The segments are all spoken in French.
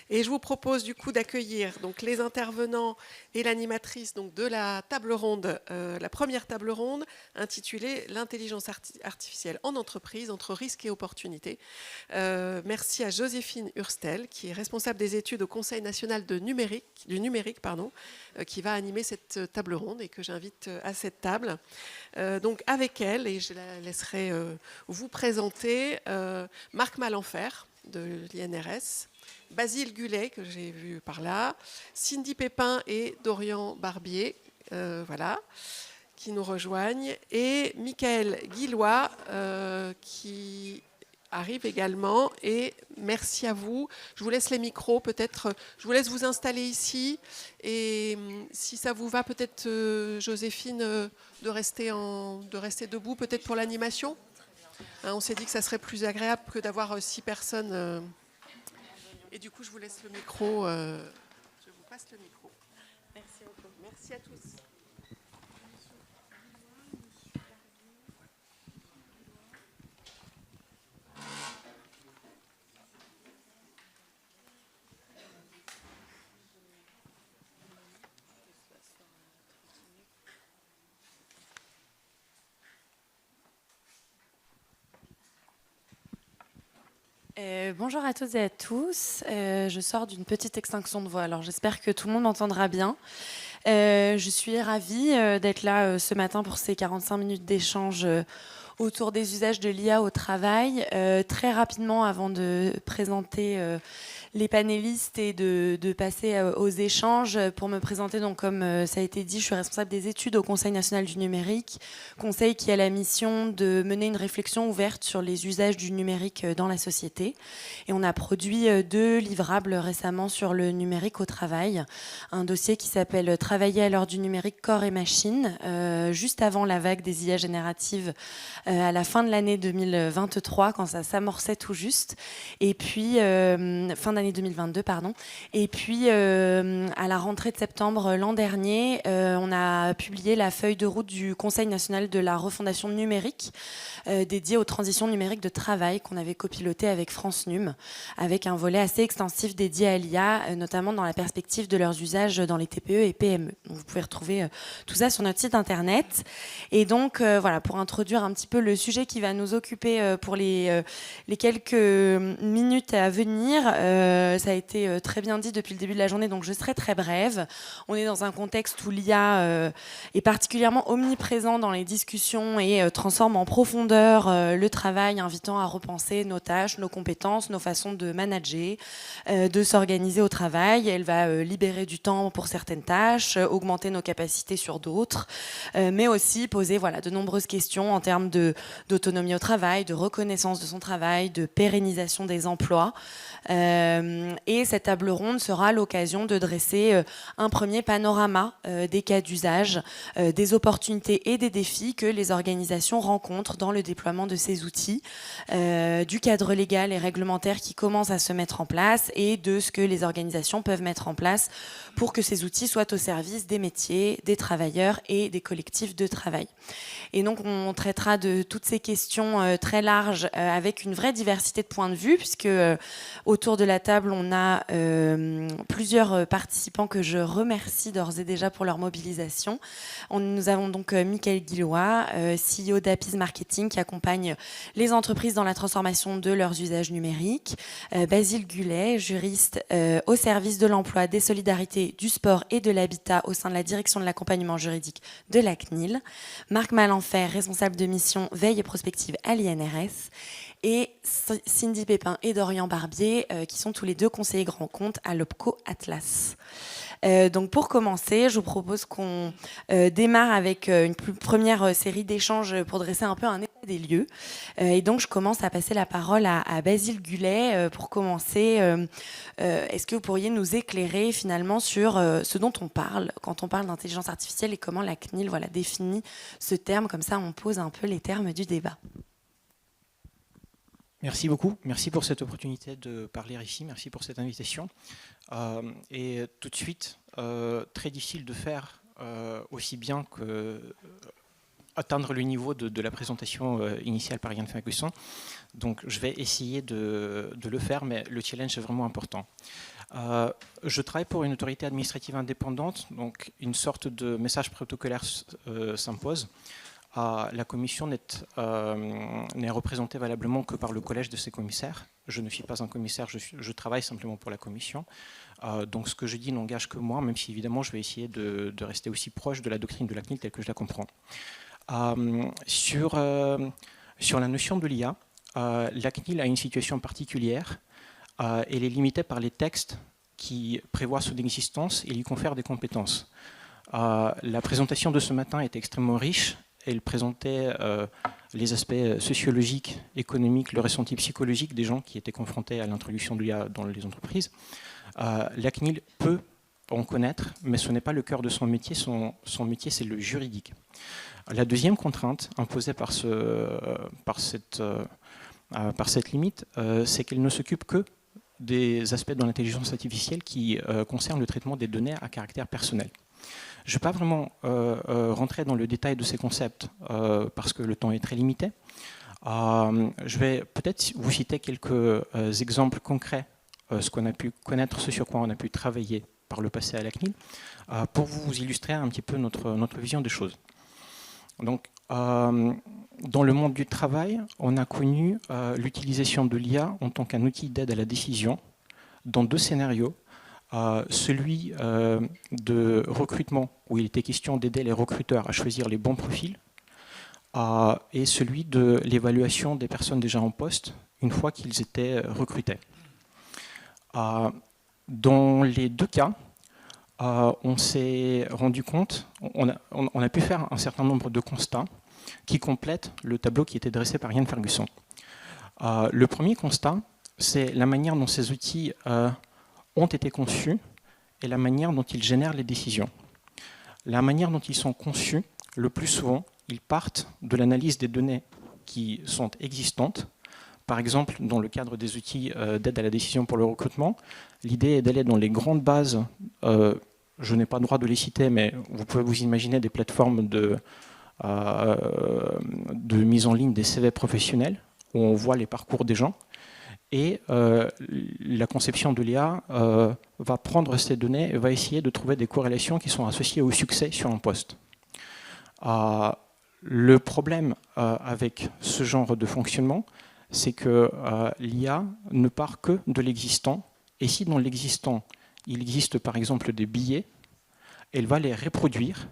Et je vous propose du coup d'accueillir donc les intervenants et l'animatrice donc de la table ronde, la première table ronde intitulée l'intelligence artificielle en entreprise entre risques et opportunités. Merci à Joséphine Hurstel qui est responsable des études au Conseil national du numérique qui va animer cette table ronde et que j'invite à cette table. Donc avec elle, et je la laisserai vous présenter Marc Malenfer de l'INRS, Basile Gullet, que j'ai vu par là, Cindy Pépin et Dorian Barbier, voilà, qui nous rejoignent, et Michael Guillois, qui arrive également. Et merci à vous. Je vous laisse les micros, peut-être. Je vous laisse vous installer ici. Et si ça vous va, peut-être, Joséphine, de rester debout, peut-être pour l'animation. Hein, on s'est dit que ça serait plus agréable que d'avoir 6 personnes. Et du coup, je vous laisse le micro. Je vous passe le micro. Merci beaucoup. Merci à tous. Bonjour à toutes et à tous. Je sors d'une petite extinction de voix, alors j'espère que tout le monde m'entendra bien. Je suis ravie d'être là ce matin pour ces 45 minutes d'échange autour des usages de l'IA au travail. Très rapidement, avant de présenter les panélistes et de passer aux échanges, pour me présenter, donc, comme ça a été dit, je suis responsable des études au Conseil national du numérique, conseil qui a la mission de mener une réflexion ouverte sur les usages du numérique dans la société. Et on a produit 2 livrables récemment sur le numérique au travail, un dossier qui s'appelle « Travailler à l'heure du numérique, corps et machine », juste avant la vague des IA génératives à la fin de l'année 2023, quand ça s'amorçait tout juste, et puis fin d'année 2022, pardon. Et puis à la rentrée de septembre l'an dernier, on a publié la feuille de route du Conseil national de la refondation numérique, dédiée aux transitions numériques de travail, qu'on avait copiloté avec France Num, avec un volet assez extensif dédié à l'IA, notamment dans la perspective de leurs usages dans les TPE et PME. Donc, vous pouvez retrouver tout ça sur notre site internet. Et donc, voilà, pour introduire un petit peu le sujet qui va nous occuper pour les quelques minutes à venir, ça a été très bien dit depuis le début de la journée, donc je serai très brève. On est dans un contexte où l'IA est particulièrement omniprésent dans les discussions et transforme en profondeur le travail, invitant à repenser nos tâches, nos compétences, nos façons de manager, de s'organiser au travail. Elle va libérer du temps pour certaines tâches, augmenter nos capacités sur d'autres, mais aussi poser de nombreuses questions en termes d'autonomie au travail, de reconnaissance de son travail, de pérennisation des emplois. Et cette table ronde sera l'occasion de dresser un premier panorama des cas d'usage, des opportunités et des défis que les organisations rencontrent dans le déploiement de ces outils, du cadre légal et réglementaire qui commence à se mettre en place et de ce que les organisations peuvent mettre en place pour que ces outils soient au service des métiers, des travailleurs et des collectifs de travail. Et donc, on traitera de toutes ces questions très larges avec une vraie diversité de points de vue, puisque autour de la table, on a plusieurs participants que je remercie d'ores et déjà pour leur mobilisation. Nous avons donc Michael Guillois, CEO d'Appiz Marketing, qui accompagne les entreprises dans la transformation de leurs usages numériques. Basile Gullet, juriste au service de l'emploi, des solidarités, du sport et de l'habitat au sein de la direction de l'accompagnement juridique de la CNIL. Marc Malenfer, responsable de mission veille et prospective à l'INRS. Et Cindy Pépin et Dorian Barbier, qui sont tous les 2 conseillers grands comptes à l'OPCO Atlas. Donc pour commencer, je vous propose qu'on démarre avec une première série d'échanges pour dresser un peu un état des lieux. Et donc je commence à passer la parole à Basile Gullet. Pour commencer, est-ce que vous pourriez nous éclairer finalement sur ce dont on parle quand on parle d'intelligence artificielle et comment la CNIL définit ce terme? Comme ça, on pose un peu les termes du débat. Merci beaucoup. Merci pour cette opportunité de parler ici. Merci pour cette invitation. Et tout de suite, très difficile de faire aussi bien atteindre le niveau de la présentation initiale par Ian Ferguson. Donc je vais essayer de le faire, mais le challenge est vraiment important. Je travaille pour une autorité administrative indépendante, donc une sorte de message protocolaire s'impose. La commission n'est représentée valablement que par le collège de ses commissaires. Je ne suis pas un commissaire, je travaille simplement pour la commission. Donc ce que je dis n'engage que moi, même si évidemment je vais essayer de rester aussi proche de la doctrine de la CNIL telle que je la comprends. Sur la notion de l'IA, la CNIL a une situation particulière. Elle est limitée par les textes qui prévoient son existence et lui confèrent des compétences. La présentation de ce matin est extrêmement riche. Elle présentait les aspects sociologiques, économiques, le ressenti psychologique des gens qui étaient confrontés à l'introduction de l'IA dans les entreprises. La CNIL peut en connaître, mais ce n'est pas le cœur de son métier. Son métier, c'est le juridique. La deuxième contrainte imposée par cette limite, c'est qu'elle ne s'occupe que des aspects de l'intelligence artificielle qui concernent le traitement des données à caractère personnel. Je ne vais pas vraiment rentrer dans le détail de ces concepts parce que le temps est très limité. Je vais peut-être vous citer quelques exemples concrets, ce qu'on a pu connaître, ce sur quoi on a pu travailler par le passé à la CNIL, pour vous illustrer un petit peu notre vision des choses. Donc, dans le monde du travail, on a connu l'utilisation de l'IA en tant qu'un outil d'aide à la décision dans deux scénarios. Celui de recrutement, où il était question d'aider les recruteurs à choisir les bons profils, et celui de l'évaluation des personnes déjà en poste une fois qu'ils étaient recrutés. Dans les deux cas, on s'est rendu compte, on a pu faire un certain nombre de constats qui complètent le tableau qui était dressé par Ian Ferguson. Le premier constat, c'est la manière dont ces outils ont été conçus et la manière dont ils génèrent les décisions. La manière dont ils sont conçus, le plus souvent, ils partent de l'analyse des données qui sont existantes. Par exemple, dans le cadre des outils d'aide à la décision pour le recrutement, l'idée est d'aller dans les grandes bases, je n'ai pas le droit de les citer, mais vous pouvez vous imaginer des plateformes de mise en ligne des CV professionnels, où on voit les parcours des gens. Et la conception de l'IA va prendre ces données et va essayer de trouver des corrélations qui sont associées au succès sur un poste. Le problème avec ce genre de fonctionnement, c'est que l'IA ne part que de l'existant. Et si dans l'existant, il existe par exemple des billets, elle va les reproduire.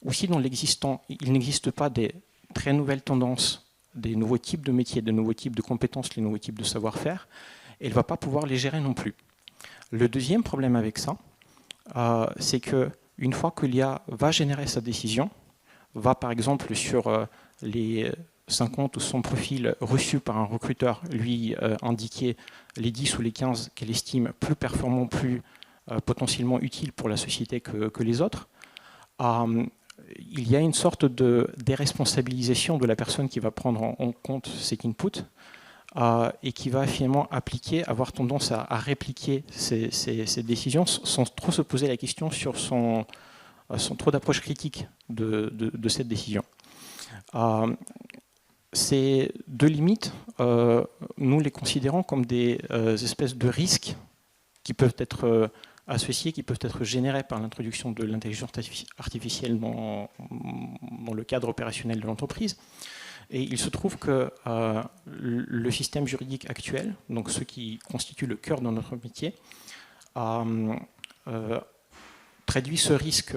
Ou si dans l'existant, il n'existe pas des très nouvelles tendances, des nouveaux types de métiers, des nouveaux types de compétences, les nouveaux types de savoir-faire, elle ne va pas pouvoir les gérer non plus. Le deuxième problème avec ça, c'est qu'une fois que l'IA va générer sa décision, va par exemple sur les 50 ou 100 profils reçus par un recruteur lui indiquer les 10 ou les 15 qu'elle estime plus performants, plus potentiellement utiles pour la société que les autres, il y a une sorte de déresponsabilisation de la personne qui va prendre en compte cet input et qui va finalement avoir tendance à répliquer ces décisions sans trop se poser la question sur sans trop d'approche critique de cette décision. Ces deux limites, nous les considérons comme des espèces de risques qui peuvent être associés, qui peuvent être générés par l'introduction de l'intelligence artificielle dans le cadre opérationnel de l'entreprise. Et il se trouve que le système juridique actuel, donc ce qui constitue le cœur de notre métier, traduit ce risque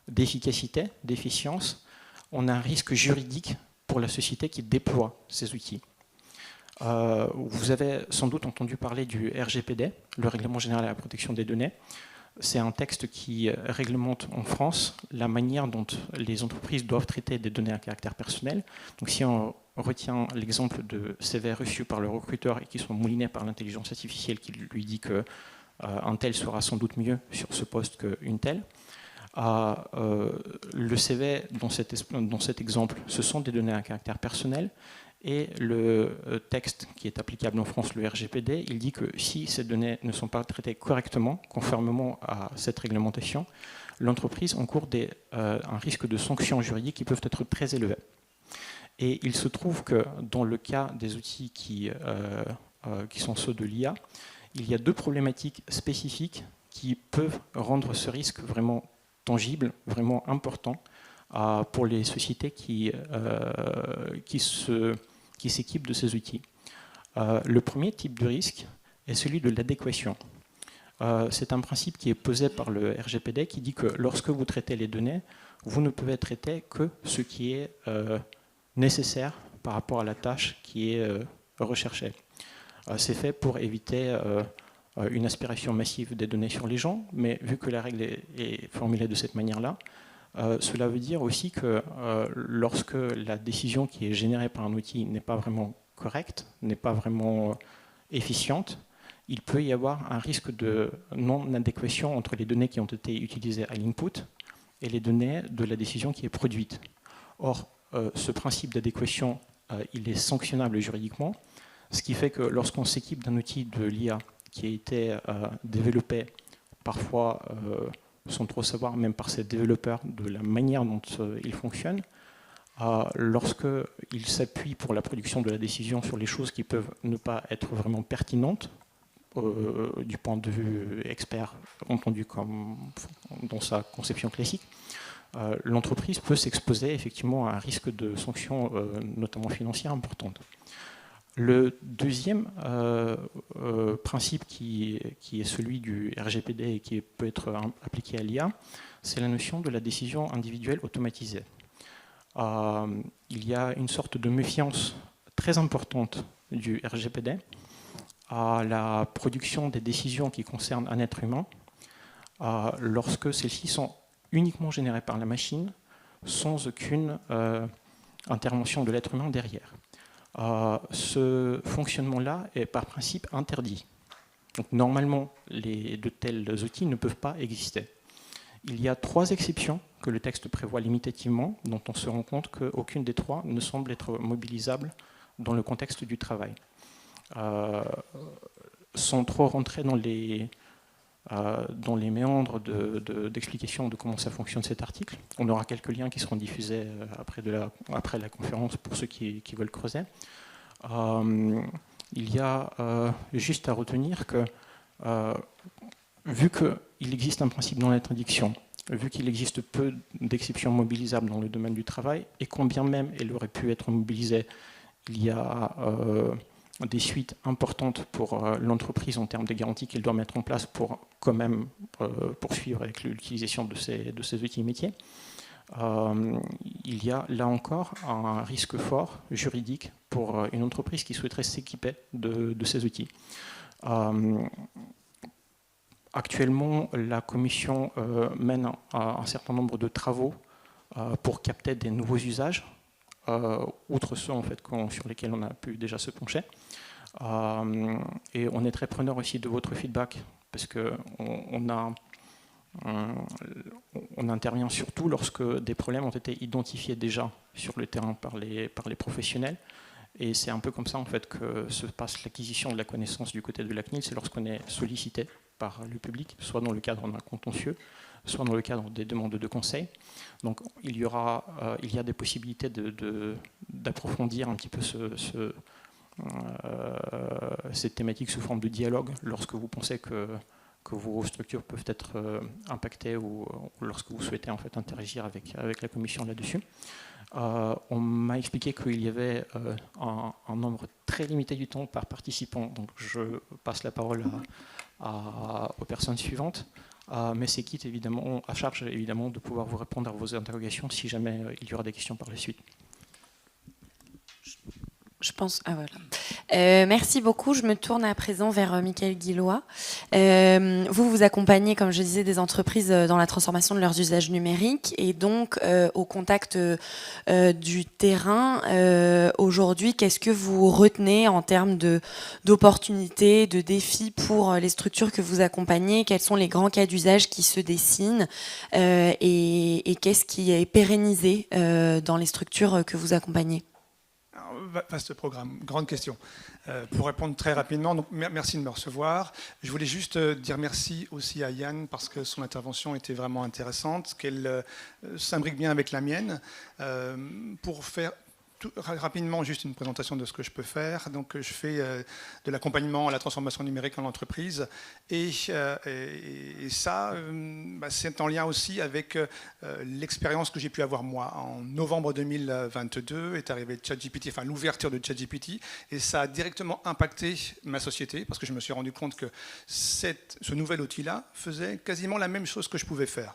d'efficacité, d'efficience. On a un risque juridique pour la société qui déploie ces outils. Vous avez sans doute entendu parler du RGPD, le Règlement général à la protection des données. C'est un texte qui réglemente en France la manière dont les entreprises doivent traiter des données à caractère personnel. Donc si on retient l'exemple de CV reçus par le recruteur et qui sont moulinés par l'intelligence artificielle qui lui dit qu'un tel sera sans doute mieux sur ce poste qu'une telle, le CV dans cet exemple, ce sont des données à caractère personnel Et le texte qui est applicable en France, le RGPD, il dit que si ces données ne sont pas traitées correctement, conformément à cette réglementation, l'entreprise encourt un risque de sanctions juridiques qui peuvent être très élevés. Et il se trouve que dans le cas des outils qui sont ceux de l'IA, il y a deux problématiques spécifiques qui peuvent rendre ce risque vraiment tangible, vraiment important pour les sociétés qui s'équipent de ces outils. Le premier type de risque est celui de l'adéquation. C'est un principe qui est posé par le RGPD qui dit que lorsque vous traitez les données, vous ne pouvez traiter que ce qui est nécessaire par rapport à la tâche qui est recherchée. C'est fait pour éviter une aspiration massive des données sur les gens, mais vu que la règle est formulée de cette manière-là, cela veut dire aussi que lorsque la décision qui est générée par un outil n'est pas vraiment correcte, n'est pas vraiment efficiente, il peut y avoir un risque de non-adéquation entre les données qui ont été utilisées à l'input et les données de la décision qui est produite. Or, ce principe d'adéquation, il est sanctionnable juridiquement, ce qui fait que lorsqu'on s'équipe d'un outil de l'IA qui a été développé parfois sans trop savoir, même par ses développeurs, de la manière dont il fonctionne, lorsqu'il s'appuie pour la production de la décision sur les choses qui peuvent ne pas être vraiment pertinentes, du point de vue expert, entendu comme dans sa conception classique, l'entreprise peut s'exposer effectivement à un risque de sanctions, notamment financières, importantes. Le deuxième principe qui est celui du RGPD et qui peut être appliqué à l'IA, c'est la notion de la décision individuelle automatisée. Il y a une sorte de méfiance très importante du RGPD à la production des décisions qui concernent un être humain lorsque celles-ci sont uniquement générées par la machine sans aucune intervention de l'être humain derrière. Ce fonctionnement-là est par principe interdit. Donc, normalement, de tels outils ne peuvent pas exister. Il y a 3 exceptions que le texte prévoit limitativement, dont on se rend compte qu'aucune des 3 ne semble être mobilisable dans le contexte du travail. Sans trop rentrer dans les méandres d'explication de comment ça fonctionne cet article, on aura quelques liens qui seront diffusés après la conférence pour ceux qui veulent creuser. Il y a juste à retenir que vu qu'il existe un principe dans l'interdiction, vu qu'il existe peu d'exceptions mobilisables dans le domaine du travail, et combien même elle aurait pu être mobilisée, il y a des suites importantes pour l'entreprise en termes de garanties qu'elle doit mettre en place pour quand même poursuivre avec l'utilisation de ces outils métiers. Il y a là encore un risque fort juridique pour une entreprise qui souhaiterait s'équiper de ces outils. Actuellement, la Commission mène un certain nombre de travaux pour capter des nouveaux usages, outre ceux en fait, sur lesquels on a pu déjà se pencher. Et on est très preneur aussi de votre feedback, parce qu'on intervient surtout lorsque des problèmes ont été identifiés déjà sur le terrain par les professionnels. Et c'est un peu comme ça en fait que se passe l'acquisition de la connaissance du côté de la CNIL, c'est lorsqu'on est sollicité par le public, soit dans le cadre d'un contentieux, soit dans le cadre des demandes de conseil. Donc il y a des possibilités d'approfondir un petit peu cette thématique sous forme de dialogue lorsque vous pensez que vos structures peuvent être impactées ou lorsque vous souhaitez en fait interagir avec la commission là-dessus. On m'a expliqué qu'il y avait un nombre très limité du temps par participant, donc je passe la parole aux personnes suivantes, mais c'est quitte évidemment, à charge évidemment de pouvoir vous répondre à vos interrogations si jamais il y aura des questions par la suite. Je pense. Ah voilà. Merci beaucoup. Je me tourne à présent vers Michael Guillois. Vous accompagnez, comme je disais, des entreprises dans la transformation de leurs usages numériques et donc au contact du terrain. Aujourd'hui, qu'est-ce que vous retenez en termes d'opportunités, de défis pour les structures que vous accompagnez? Quels sont les grands cas d'usage qui se dessinent et qu'est-ce qui est pérennisé dans les structures que vous accompagnez? Vaste programme, grande question. Pour répondre très rapidement, donc, merci de me recevoir. Je voulais juste dire merci aussi à Yann parce que son intervention était vraiment intéressante, qu'elle s'imbrique bien avec la mienne. Pour faire rapidement juste une présentation de ce que je peux faire. Donc, je fais de l'accompagnement à la transformation numérique en entreprise. Et ça, c'est en lien aussi avec l'expérience que j'ai pu avoir moi. En novembre 2022 est arrivé ChatGPT, enfin l'ouverture de ChatGPT. Et ça a directement impacté ma société parce que je me suis rendu compte que ce nouvel outil-là faisait quasiment la même chose que je pouvais faire.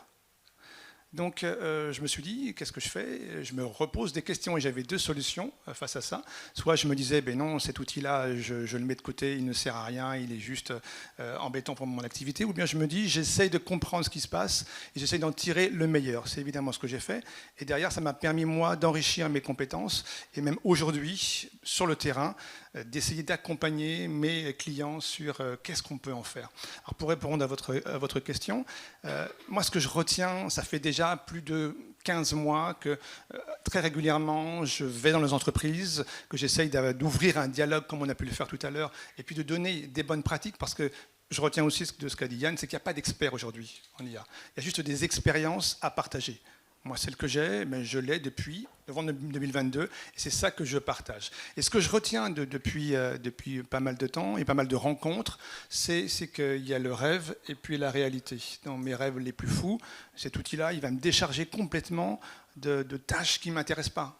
Donc je me suis dit, qu'est-ce que je fais? Je me repose des questions et j'avais deux solutions face à ça. Soit je me disais, ben non, cet outil-là, je le mets de côté, il ne sert à rien, il est juste embêtant pour mon activité. Ou bien je me dis, j'essaye de comprendre ce qui se passe et j'essaye d'en tirer le meilleur. C'est évidemment ce que j'ai fait. Et derrière, ça m'a permis, moi, d'enrichir mes compétences et même aujourd'hui, sur le terrain, d'essayer d'accompagner mes clients sur qu'est-ce qu'on peut en faire. Alors pour répondre à votre question, moi ce que je retiens, ça fait déjà plus de 15 mois que très régulièrement je vais dans les entreprises, que j'essaye d'ouvrir un dialogue comme on a pu le faire tout à l'heure, et puis de donner des bonnes pratiques parce que je retiens aussi de ce qu'a dit Yann, c'est qu'il n'y a pas d'experts aujourd'hui en IA. Il y a juste des expériences à partager. Moi, celle que j'ai, mais je l'ai depuis novembre 2022, et c'est ça que je partage. Et ce que je retiens depuis pas mal de temps et pas mal de rencontres, c'est qu'il y a le rêve et puis la réalité. Dans mes rêves les plus fous, cet outil-là, il va me décharger complètement de tâches qui ne m'intéressent pas.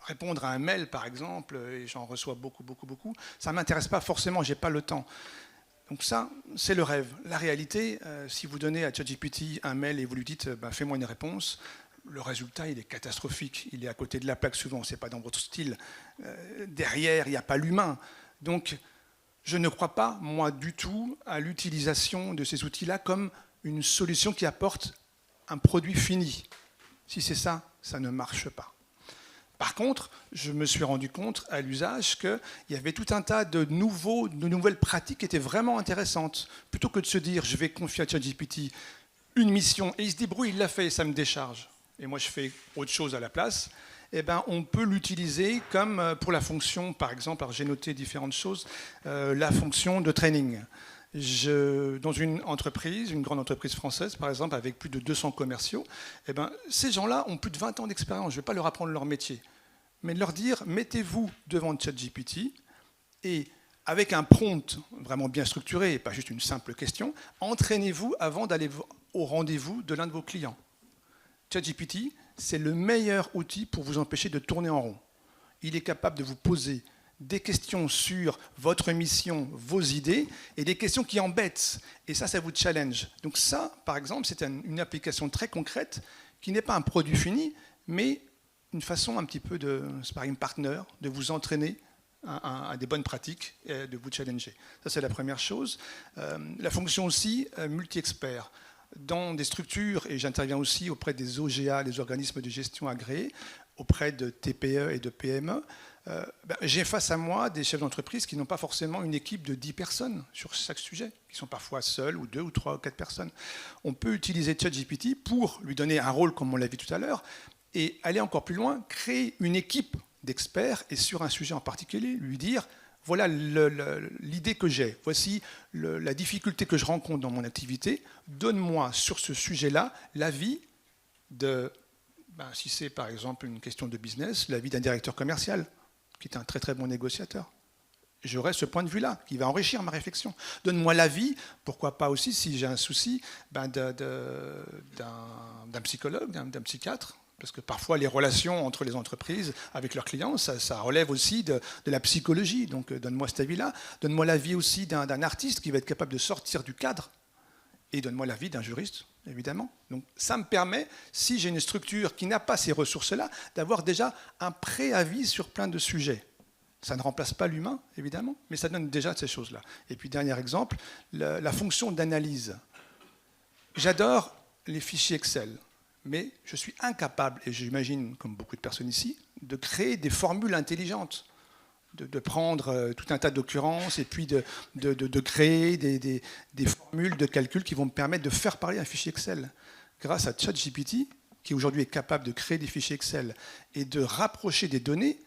Répondre à un mail, par exemple, et j'en reçois beaucoup, ça ne m'intéresse pas forcément, je n'ai pas le temps. Donc ça, c'est le rêve. La réalité, si vous donnez à ChatGPT un mail et vous lui dites fais-moi une réponse, le résultat, il est catastrophique. Il est à côté de la plaque souvent, ce n'est pas dans votre style. Derrière, il n'y a pas l'humain. Donc, je ne crois pas, moi, du tout, à l'utilisation de ces outils-là comme une solution qui apporte un produit fini. Si c'est ça, ça ne marche pas. Par contre, je me suis rendu compte à l'usage qu'il y avait tout un tas de nouvelles pratiques qui étaient vraiment intéressantes. Plutôt que de se dire, je vais confier à ChatGPT une mission, et il se débrouille, il l'a fait, et ça me décharge. Et moi, je fais autre chose à la place. Eh ben, on peut l'utiliser comme pour la fonction, par exemple, alors j'ai noté différentes choses, la fonction de training. Dans une entreprise, une grande entreprise française, par exemple, avec plus de 200 commerciaux, eh ben, ces gens-là ont plus de 20 ans d'expérience. Je ne vais pas leur apprendre leur métier, mais de leur dire, mettez-vous devant ChatGPT et avec un prompt vraiment bien structuré, et pas juste une simple question, entraînez-vous avant d'aller au rendez-vous de l'un de vos clients. ChatGPT, c'est le meilleur outil pour vous empêcher de tourner en rond. Il est capable de vous poser des questions sur votre mission, vos idées, et des questions qui embêtent. Et ça vous challenge. Donc ça, par exemple, c'est une application très concrète qui n'est pas un produit fini, mais une façon un petit peu de sparring partner, de vous entraîner à des bonnes pratiques et de vous challenger. Ça, c'est la première chose. La fonction aussi, multi-expert. Dans des structures, et j'interviens aussi auprès des OGA, les organismes de gestion agréés, auprès de TPE et de PME, j'ai face à moi des chefs d'entreprise qui n'ont pas forcément une équipe de 10 personnes sur chaque sujet, qui sont parfois seuls, ou 2, ou 3, ou 4 personnes. On peut utiliser ChatGPT pour lui donner un rôle, comme on l'a vu tout à l'heure, et aller encore plus loin, créer une équipe d'experts, et sur un sujet en particulier, lui dire, voilà l'idée que j'ai, voici la difficulté que je rencontre dans mon activité, donne-moi sur ce sujet-là l'avis de, si c'est par exemple une question de business, l'avis d'un directeur commercial, qui est un très très bon négociateur. J'aurai ce point de vue-là, qui va enrichir ma réflexion. Donne-moi l'avis, pourquoi pas aussi, si j'ai un souci, d'un psychologue, d'un psychiatre, parce que parfois les relations entre les entreprises avec leurs clients, ça relève aussi de la psychologie. Donc donne-moi cet avis-là. Donne-moi l'avis aussi d'un artiste qui va être capable de sortir du cadre. Et donne-moi l'avis d'un juriste, évidemment. Donc ça me permet, si j'ai une structure qui n'a pas ces ressources-là, d'avoir déjà un préavis sur plein de sujets. Ça ne remplace pas l'humain, évidemment, mais ça donne déjà ces choses-là. Et puis dernier exemple, la fonction d'analyse. J'adore les fichiers Excel. Mais je suis incapable, et j'imagine, comme beaucoup de personnes ici, de créer des formules intelligentes, de prendre tout un tas d'occurrences et puis de créer des formules de calcul qui vont me permettre de faire parler un fichier Excel. Grâce à ChatGPT, qui aujourd'hui est capable de créer des fichiers Excel et de rapprocher des données,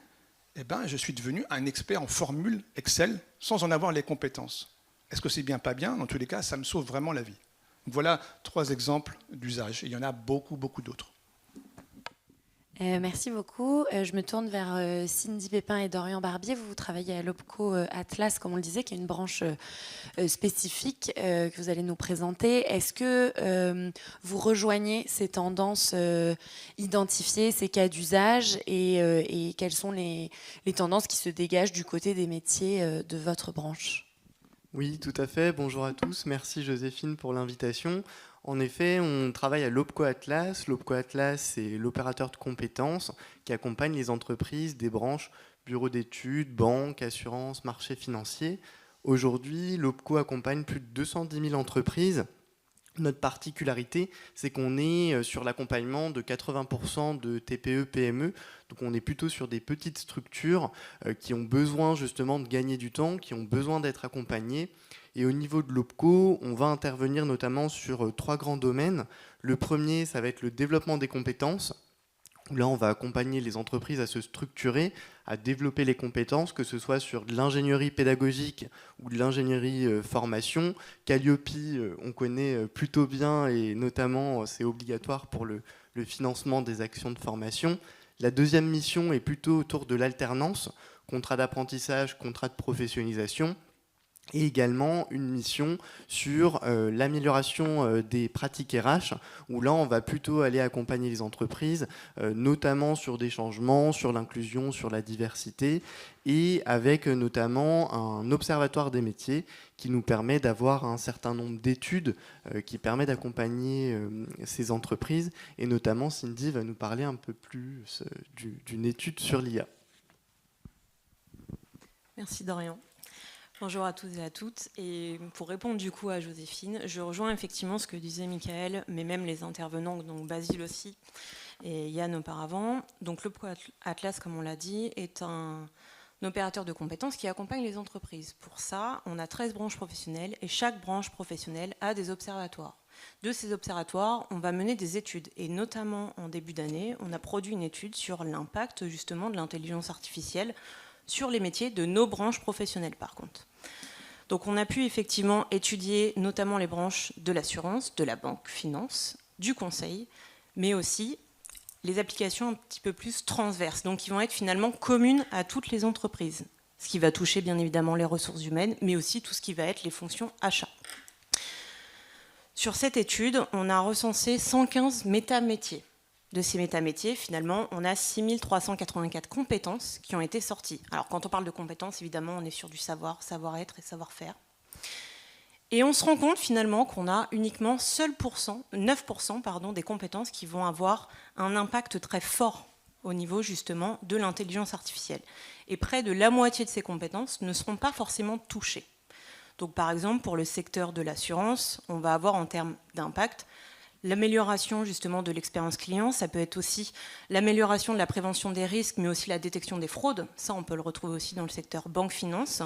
eh ben, je suis devenu un expert en formule Excel sans en avoir les compétences. Est-ce que c'est bien, pas bien? Dans tous les cas, ça me sauve vraiment la vie. Donc voilà 3 exemples d'usage. Il y en a beaucoup, beaucoup d'autres. Merci beaucoup. Je me tourne vers Cindy Pépin et Dorian Barbier. Vous travaillez à l'OPCO Atlas, comme on le disait, qui est une branche spécifique que vous allez nous présenter. Est-ce que vous rejoignez ces tendances identifiées, ces cas d'usage, et quelles sont les tendances qui se dégagent du côté des métiers de votre branche? Oui, tout à fait. Bonjour à tous. Merci Joséphine pour l'invitation. En effet, on travaille à l'OPCO Atlas. L'OPCO Atlas, c'est l'opérateur de compétences qui accompagne les entreprises des branches bureaux d'études, banques, assurances, marchés financiers. Aujourd'hui, l'OPCO accompagne plus de 210 000 entreprises. Notre particularité, c'est qu'on est sur l'accompagnement de 80% de TPE, PME. Donc on est plutôt sur des petites structures qui ont besoin justement de gagner du temps, qui ont besoin d'être accompagnées. Et au niveau de l'OPCO, on va intervenir notamment sur 3 grands domaines. Le premier, ça va être le développement des compétences. Là, on va accompagner les entreprises à se structurer, à développer les compétences, que ce soit sur de l'ingénierie pédagogique ou de l'ingénierie formation. Calliope, on connaît plutôt bien, et notamment, c'est obligatoire pour le financement des actions de formation. La deuxième mission est plutôt autour de l'alternance, contrat d'apprentissage, contrat de professionnalisation. Et également une mission sur l'amélioration des pratiques RH, où là on va plutôt aller accompagner les entreprises, notamment sur des changements, sur l'inclusion, sur la diversité, et avec notamment un observatoire des métiers qui nous permet d'avoir un certain nombre d'études qui permet d'accompagner ces entreprises. Et notamment Cindy va nous parler un peu plus d'une étude sur l'IA. Merci Dorian. Bonjour à tous et à toutes. Et pour répondre du coup à Joséphine, je rejoins effectivement ce que disait Michael, mais même les intervenants, donc Basile aussi et Yann auparavant. Donc l'OPCO Atlas, comme on l'a dit, est un opérateur de compétences qui accompagne les entreprises. Pour ça, on a 13 branches professionnelles et chaque branche professionnelle a des observatoires. De ces observatoires, on va mener des études et notamment en début d'année, on a produit une étude sur l'impact justement de l'intelligence artificielle sur les métiers de nos branches professionnelles par contre. Donc on a pu effectivement étudier notamment les branches de l'assurance, de la banque, finance, du conseil, mais aussi les applications un petit peu plus transverses, donc qui vont être finalement communes à toutes les entreprises, ce qui va toucher bien évidemment les ressources humaines, mais aussi tout ce qui va être les fonctions achats. Sur cette étude, on a recensé 115 métamétiers. De ces métamétiers, finalement, on a 6384 compétences qui ont été sorties. Alors, quand on parle de compétences, évidemment, on est sur du savoir, savoir-être et savoir-faire. Et on se rend compte, finalement, qu'on a uniquement 9% des compétences qui vont avoir un impact très fort au niveau, justement, de l'intelligence artificielle. Et près de la moitié de ces compétences ne seront pas forcément touchées. Donc, par exemple, pour le secteur de l'assurance, on va avoir en termes d'impact l'amélioration justement de l'expérience client, ça peut être aussi l'amélioration de la prévention des risques, mais aussi la détection des fraudes. Ça, on peut le retrouver aussi dans le secteur banque-finance.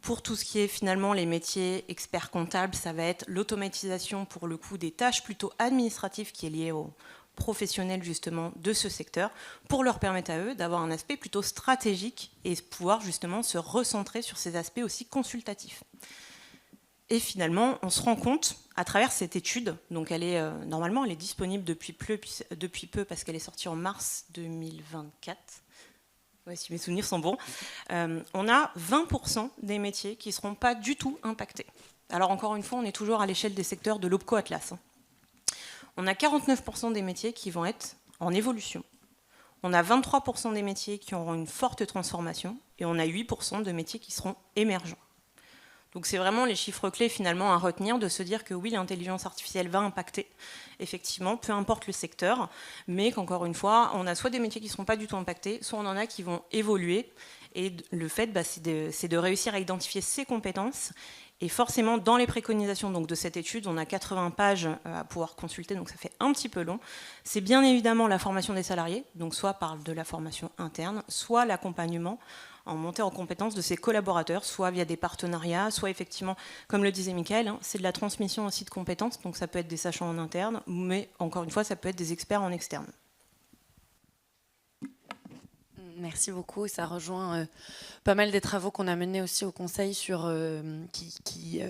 Pour tout ce qui est finalement les métiers experts comptables, ça va être l'automatisation pour le coup des tâches plutôt administratives qui est liée aux professionnels justement de ce secteur, pour leur permettre à eux d'avoir un aspect plutôt stratégique et pouvoir justement se recentrer sur ces aspects aussi consultatifs. Et finalement, on se rend compte, à travers cette étude, donc normalement elle est disponible depuis peu parce qu'elle est sortie en mars 2024, ouais, si mes souvenirs sont bons, on a 20% des métiers qui ne seront pas du tout impactés. Alors encore une fois, on est toujours à l'échelle des secteurs de l'OPCO Atlas. On a 49% des métiers qui vont être en évolution. On a 23% des métiers qui auront une forte transformation et on a 8% de métiers qui seront émergents. Donc c'est vraiment les chiffres clés finalement à retenir, de se dire que oui, l'intelligence artificielle va impacter, effectivement, peu importe le secteur, mais qu'encore une fois, on a soit des métiers qui ne seront pas du tout impactés, soit on en a qui vont évoluer. Et le fait, c'est de réussir à identifier ces compétences. Et forcément, dans les préconisations donc, de cette étude, on a 80 pages à pouvoir consulter, donc ça fait un petit peu long. C'est bien évidemment la formation des salariés, donc soit par de la formation interne, soit l'accompagnement en montée en compétences de ses collaborateurs, soit via des partenariats, soit effectivement, comme le disait Michael, c'est de la transmission aussi de compétences, donc ça peut être des sachants en interne, mais encore une fois, ça peut être des experts en externe. Merci beaucoup. Ça rejoint pas mal des travaux qu'on a menés aussi au Conseil qui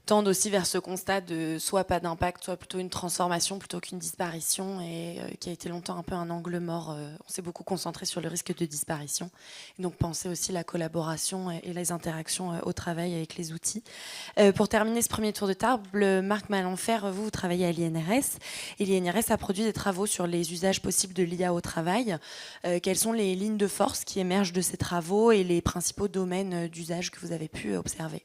tendent aussi vers ce constat de soit pas d'impact, soit plutôt une transformation plutôt qu'une disparition, et qui a été longtemps un peu un angle mort. On s'est beaucoup concentré sur le risque de disparition. Et donc penser aussi la collaboration et les interactions au travail avec les outils. Pour terminer ce premier tour de table, Marc Malenfer, vous travaillez à l'INRS. Et l'INRS a produit des travaux sur les usages possibles de l'IA au travail. Quelles sont les lignes de force qui émergent de ces travaux et les principaux domaines d'usage que vous avez pu observer?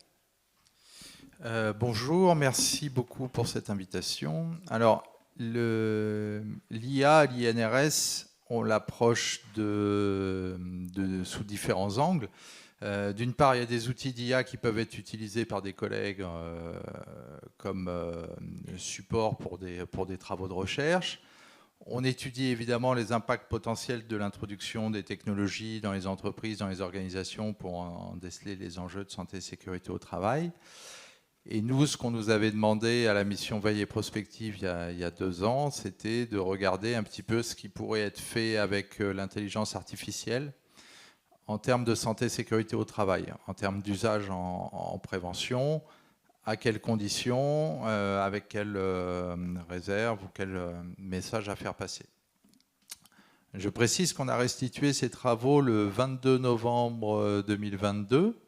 Bonjour, merci beaucoup pour cette invitation. Alors, l'IA à l'INRS, on l'approche sous différents angles. D'une part, il y a des outils d'IA qui peuvent être utilisés par des collègues comme support pour des travaux de recherche. On étudie évidemment les impacts potentiels de l'introduction des technologies dans les entreprises, dans les organisations, pour en déceler les enjeux de santé et sécurité au travail. Et nous, ce qu'on nous avait demandé à la mission Veille et Prospective il y a 2 ans, c'était de regarder un petit peu ce qui pourrait être fait avec l'intelligence artificielle en termes de santé et sécurité au travail, en termes d'usage en prévention, à quelles conditions, avec quelles réserves ou quels messages à faire passer. Je précise qu'on a restitué ces travaux le 22 novembre 2022,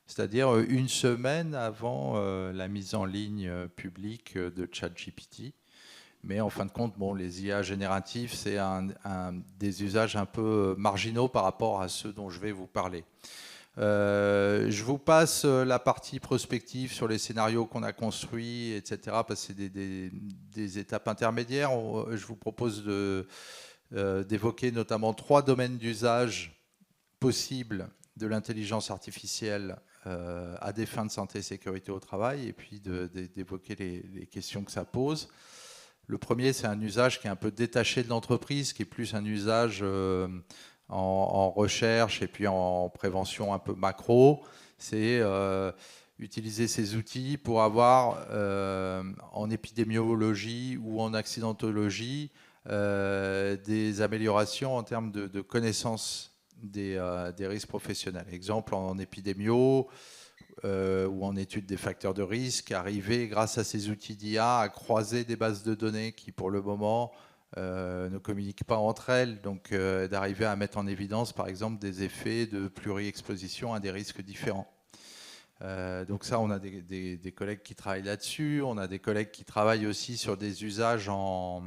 c'est-à-dire une semaine avant la mise en ligne publique de ChatGPT. Mais en fin de compte, bon, les IA génératifs, c'est des usages un peu marginaux par rapport à ceux dont je vais vous parler. Je vous passe la partie prospective sur les scénarios qu'on a construits, etc., parce que c'est des étapes intermédiaires. Je vous propose d'évoquer notamment 3 domaines d'usage possibles de l'intelligence artificielle à des fins de santé et sécurité au travail, et puis d'évoquer les questions que ça pose. Le premier, c'est un usage qui est un peu détaché de l'entreprise, qui est plus un usage en recherche et puis en prévention un peu macro. C'est utiliser ces outils pour avoir en épidémiologie ou en accidentologie des améliorations en termes de connaissance des risques professionnels. Exemple, en épidémio ou en étude des facteurs de risque, arriver grâce à ces outils d'IA à croiser des bases de données qui pour le moment ne communiquent pas entre elles, donc d'arriver à mettre en évidence par exemple des effets de pluri-exposition à des risques différents. Donc ça, on a des collègues qui travaillent là-dessus, on a des collègues qui travaillent aussi sur des usages en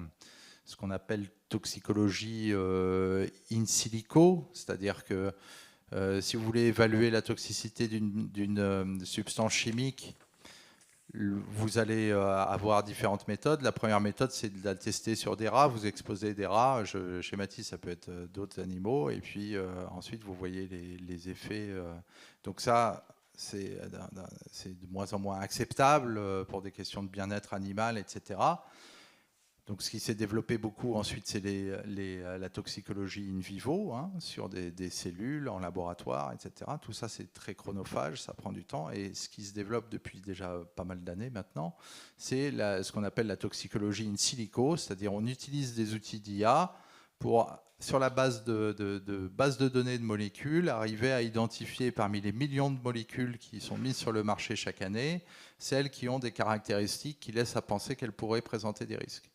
ce qu'on appelle toxicologie in silico, c'est-à-dire que si vous voulez évaluer la toxicité d'une substance chimique, vous allez avoir différentes méthodes. La première méthode, c'est de la tester sur des rats. Vous exposez des rats, je schématise, ça peut être d'autres animaux, et puis ensuite vous voyez les effets. Donc ça, c'est de moins en moins acceptable pour des questions de bien-être animal, etc. Donc, ce qui s'est développé beaucoup ensuite, c'est la toxicologie in vivo, hein, sur des cellules, en laboratoire, etc. Tout ça, c'est très chronophage, ça prend du temps. Et ce qui se développe depuis déjà pas mal d'années maintenant, c'est ce qu'on appelle la toxicologie in silico, c'est-à-dire on utilise des outils d'IA pour, sur la base de données de molécules, arriver à identifier parmi les millions de molécules qui sont mises sur le marché chaque année, celles qui ont des caractéristiques qui laissent à penser qu'elles pourraient présenter des risques.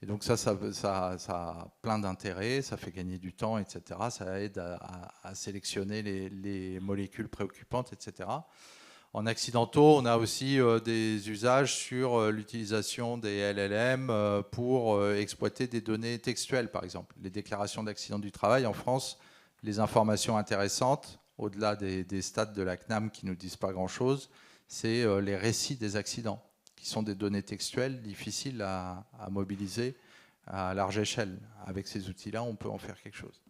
Et donc ça a plein d'intérêts, ça fait gagner du temps, etc. Ça aide à sélectionner les molécules préoccupantes, etc. En accidentaux, on a aussi des usages sur l'utilisation des LLM pour exploiter des données textuelles, par exemple. Les déclarations d'accident du travail en France, les informations intéressantes, au-delà des stats de la CNAM qui ne nous disent pas grand-chose, c'est les récits des accidents, qui sont des données textuelles difficiles à mobiliser à large échelle. Avec ces outils-là, on peut en faire quelque chose.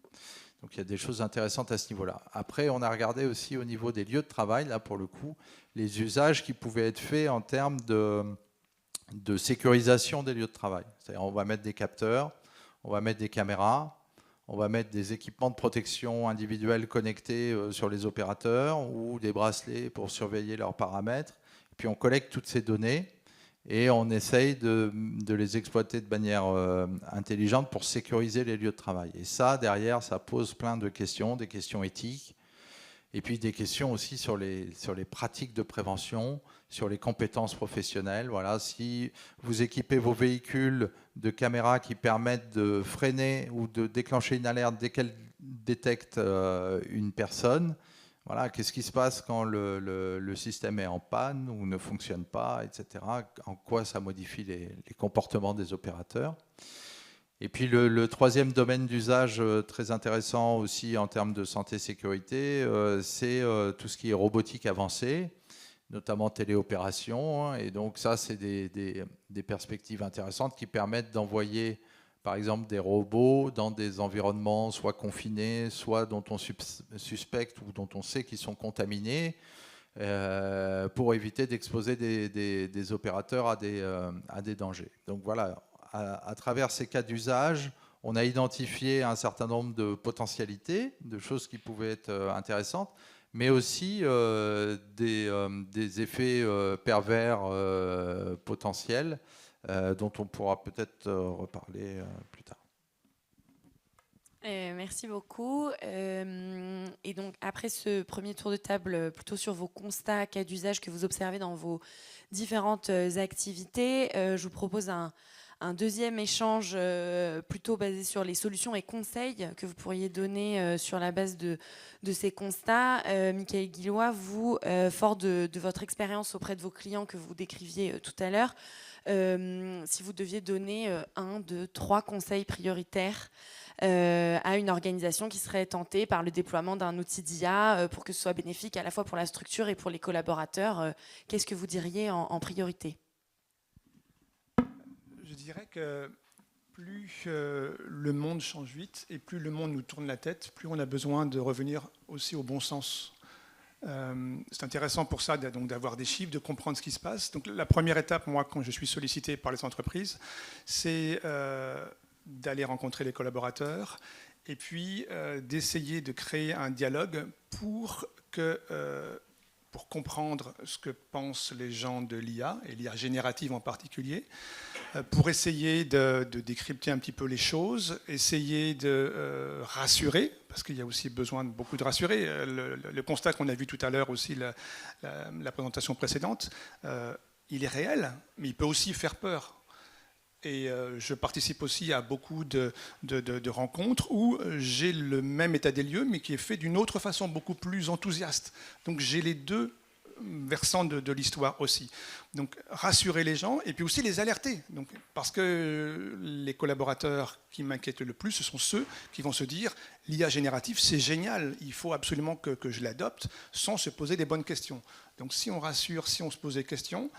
Donc il y a des choses intéressantes à ce niveau-là. Après, on a regardé aussi au niveau des lieux de travail, là pour le coup, les usages qui pouvaient être faits en termes de sécurisation des lieux de travail. C'est-à-dire on va mettre des capteurs, on va mettre des caméras, on va mettre des équipements de protection individuelle connectés sur les opérateurs ou des bracelets pour surveiller leurs paramètres. Et puis on collecte toutes ces données et on essaye de les exploiter de manière intelligente pour sécuriser les lieux de travail. Et ça, derrière, ça pose plein de questions, des questions éthiques, et puis des questions aussi sur les pratiques de prévention, sur les compétences professionnelles. Voilà, si vous équipez vos véhicules de caméras qui permettent de freiner ou de déclencher une alerte dès qu'elle détecte une personne, voilà, qu'est-ce qui se passe quand le système est en panne ou ne fonctionne pas, etc. En quoi ça modifie les comportements des opérateurs. Et puis le troisième domaine d'usage très intéressant aussi en termes de santé-sécurité, c'est tout ce qui est robotique avancée, notamment téléopération. Et donc ça, c'est des perspectives intéressantes qui permettent d'envoyer, par exemple, des robots dans des environnements soit confinés, soit dont on suspecte ou dont on sait qu'ils sont contaminés, pour éviter d'exposer des opérateurs à des dangers. Donc voilà, à travers ces cas d'usage, on a identifié un certain nombre de potentialités, de choses qui pouvaient être intéressantes, mais aussi des effets pervers potentiels dont on pourra peut-être reparler plus tard. Merci beaucoup. Et donc, après ce premier tour de table, plutôt sur vos constats, cas d'usage que vous observez dans vos différentes activités, je vous propose un deuxième échange plutôt basé sur les solutions et conseils que vous pourriez donner sur la base de ces constats. Michael Guillois, vous, fort de votre expérience auprès de vos clients que vous décriviez tout à l'heure, si vous deviez donner 1, 2, 3 conseils prioritaires à une organisation qui serait tentée par le déploiement d'un outil d'IA pour que ce soit bénéfique à la fois pour la structure et pour les collaborateurs, qu'est-ce que vous diriez en priorité ? Je dirais que plus le monde change vite et plus le monde nous tourne la tête, plus on a besoin de revenir aussi au bon sens. C'est intéressant pour ça donc d'avoir des chiffres, de comprendre ce qui se passe. Donc la première étape, moi, quand je suis sollicité par les entreprises, c'est d'aller rencontrer les collaborateurs et puis d'essayer de créer un dialogue pour comprendre ce que pensent les gens de l'IA, et l'IA générative en particulier, pour essayer de décrypter un petit peu les choses, essayer de rassurer, parce qu'il y a aussi besoin de beaucoup de rassurer. Le constat qu'on a vu tout à l'heure aussi, la présentation précédente, il est réel, mais il peut aussi faire peur. Et je participe aussi à beaucoup de rencontres où j'ai le même état des lieux, mais qui est fait d'une autre façon, beaucoup plus enthousiaste. Donc j'ai les deux versants de l'histoire aussi. Donc rassurer les gens et puis aussi les alerter. Donc, parce que les collaborateurs qui m'inquiètent le plus, ce sont ceux qui vont se dire « l'IA générative, c'est génial, il faut absolument que je l'adopte » sans se poser des bonnes questions. Donc si on rassure, si on se pose des questions,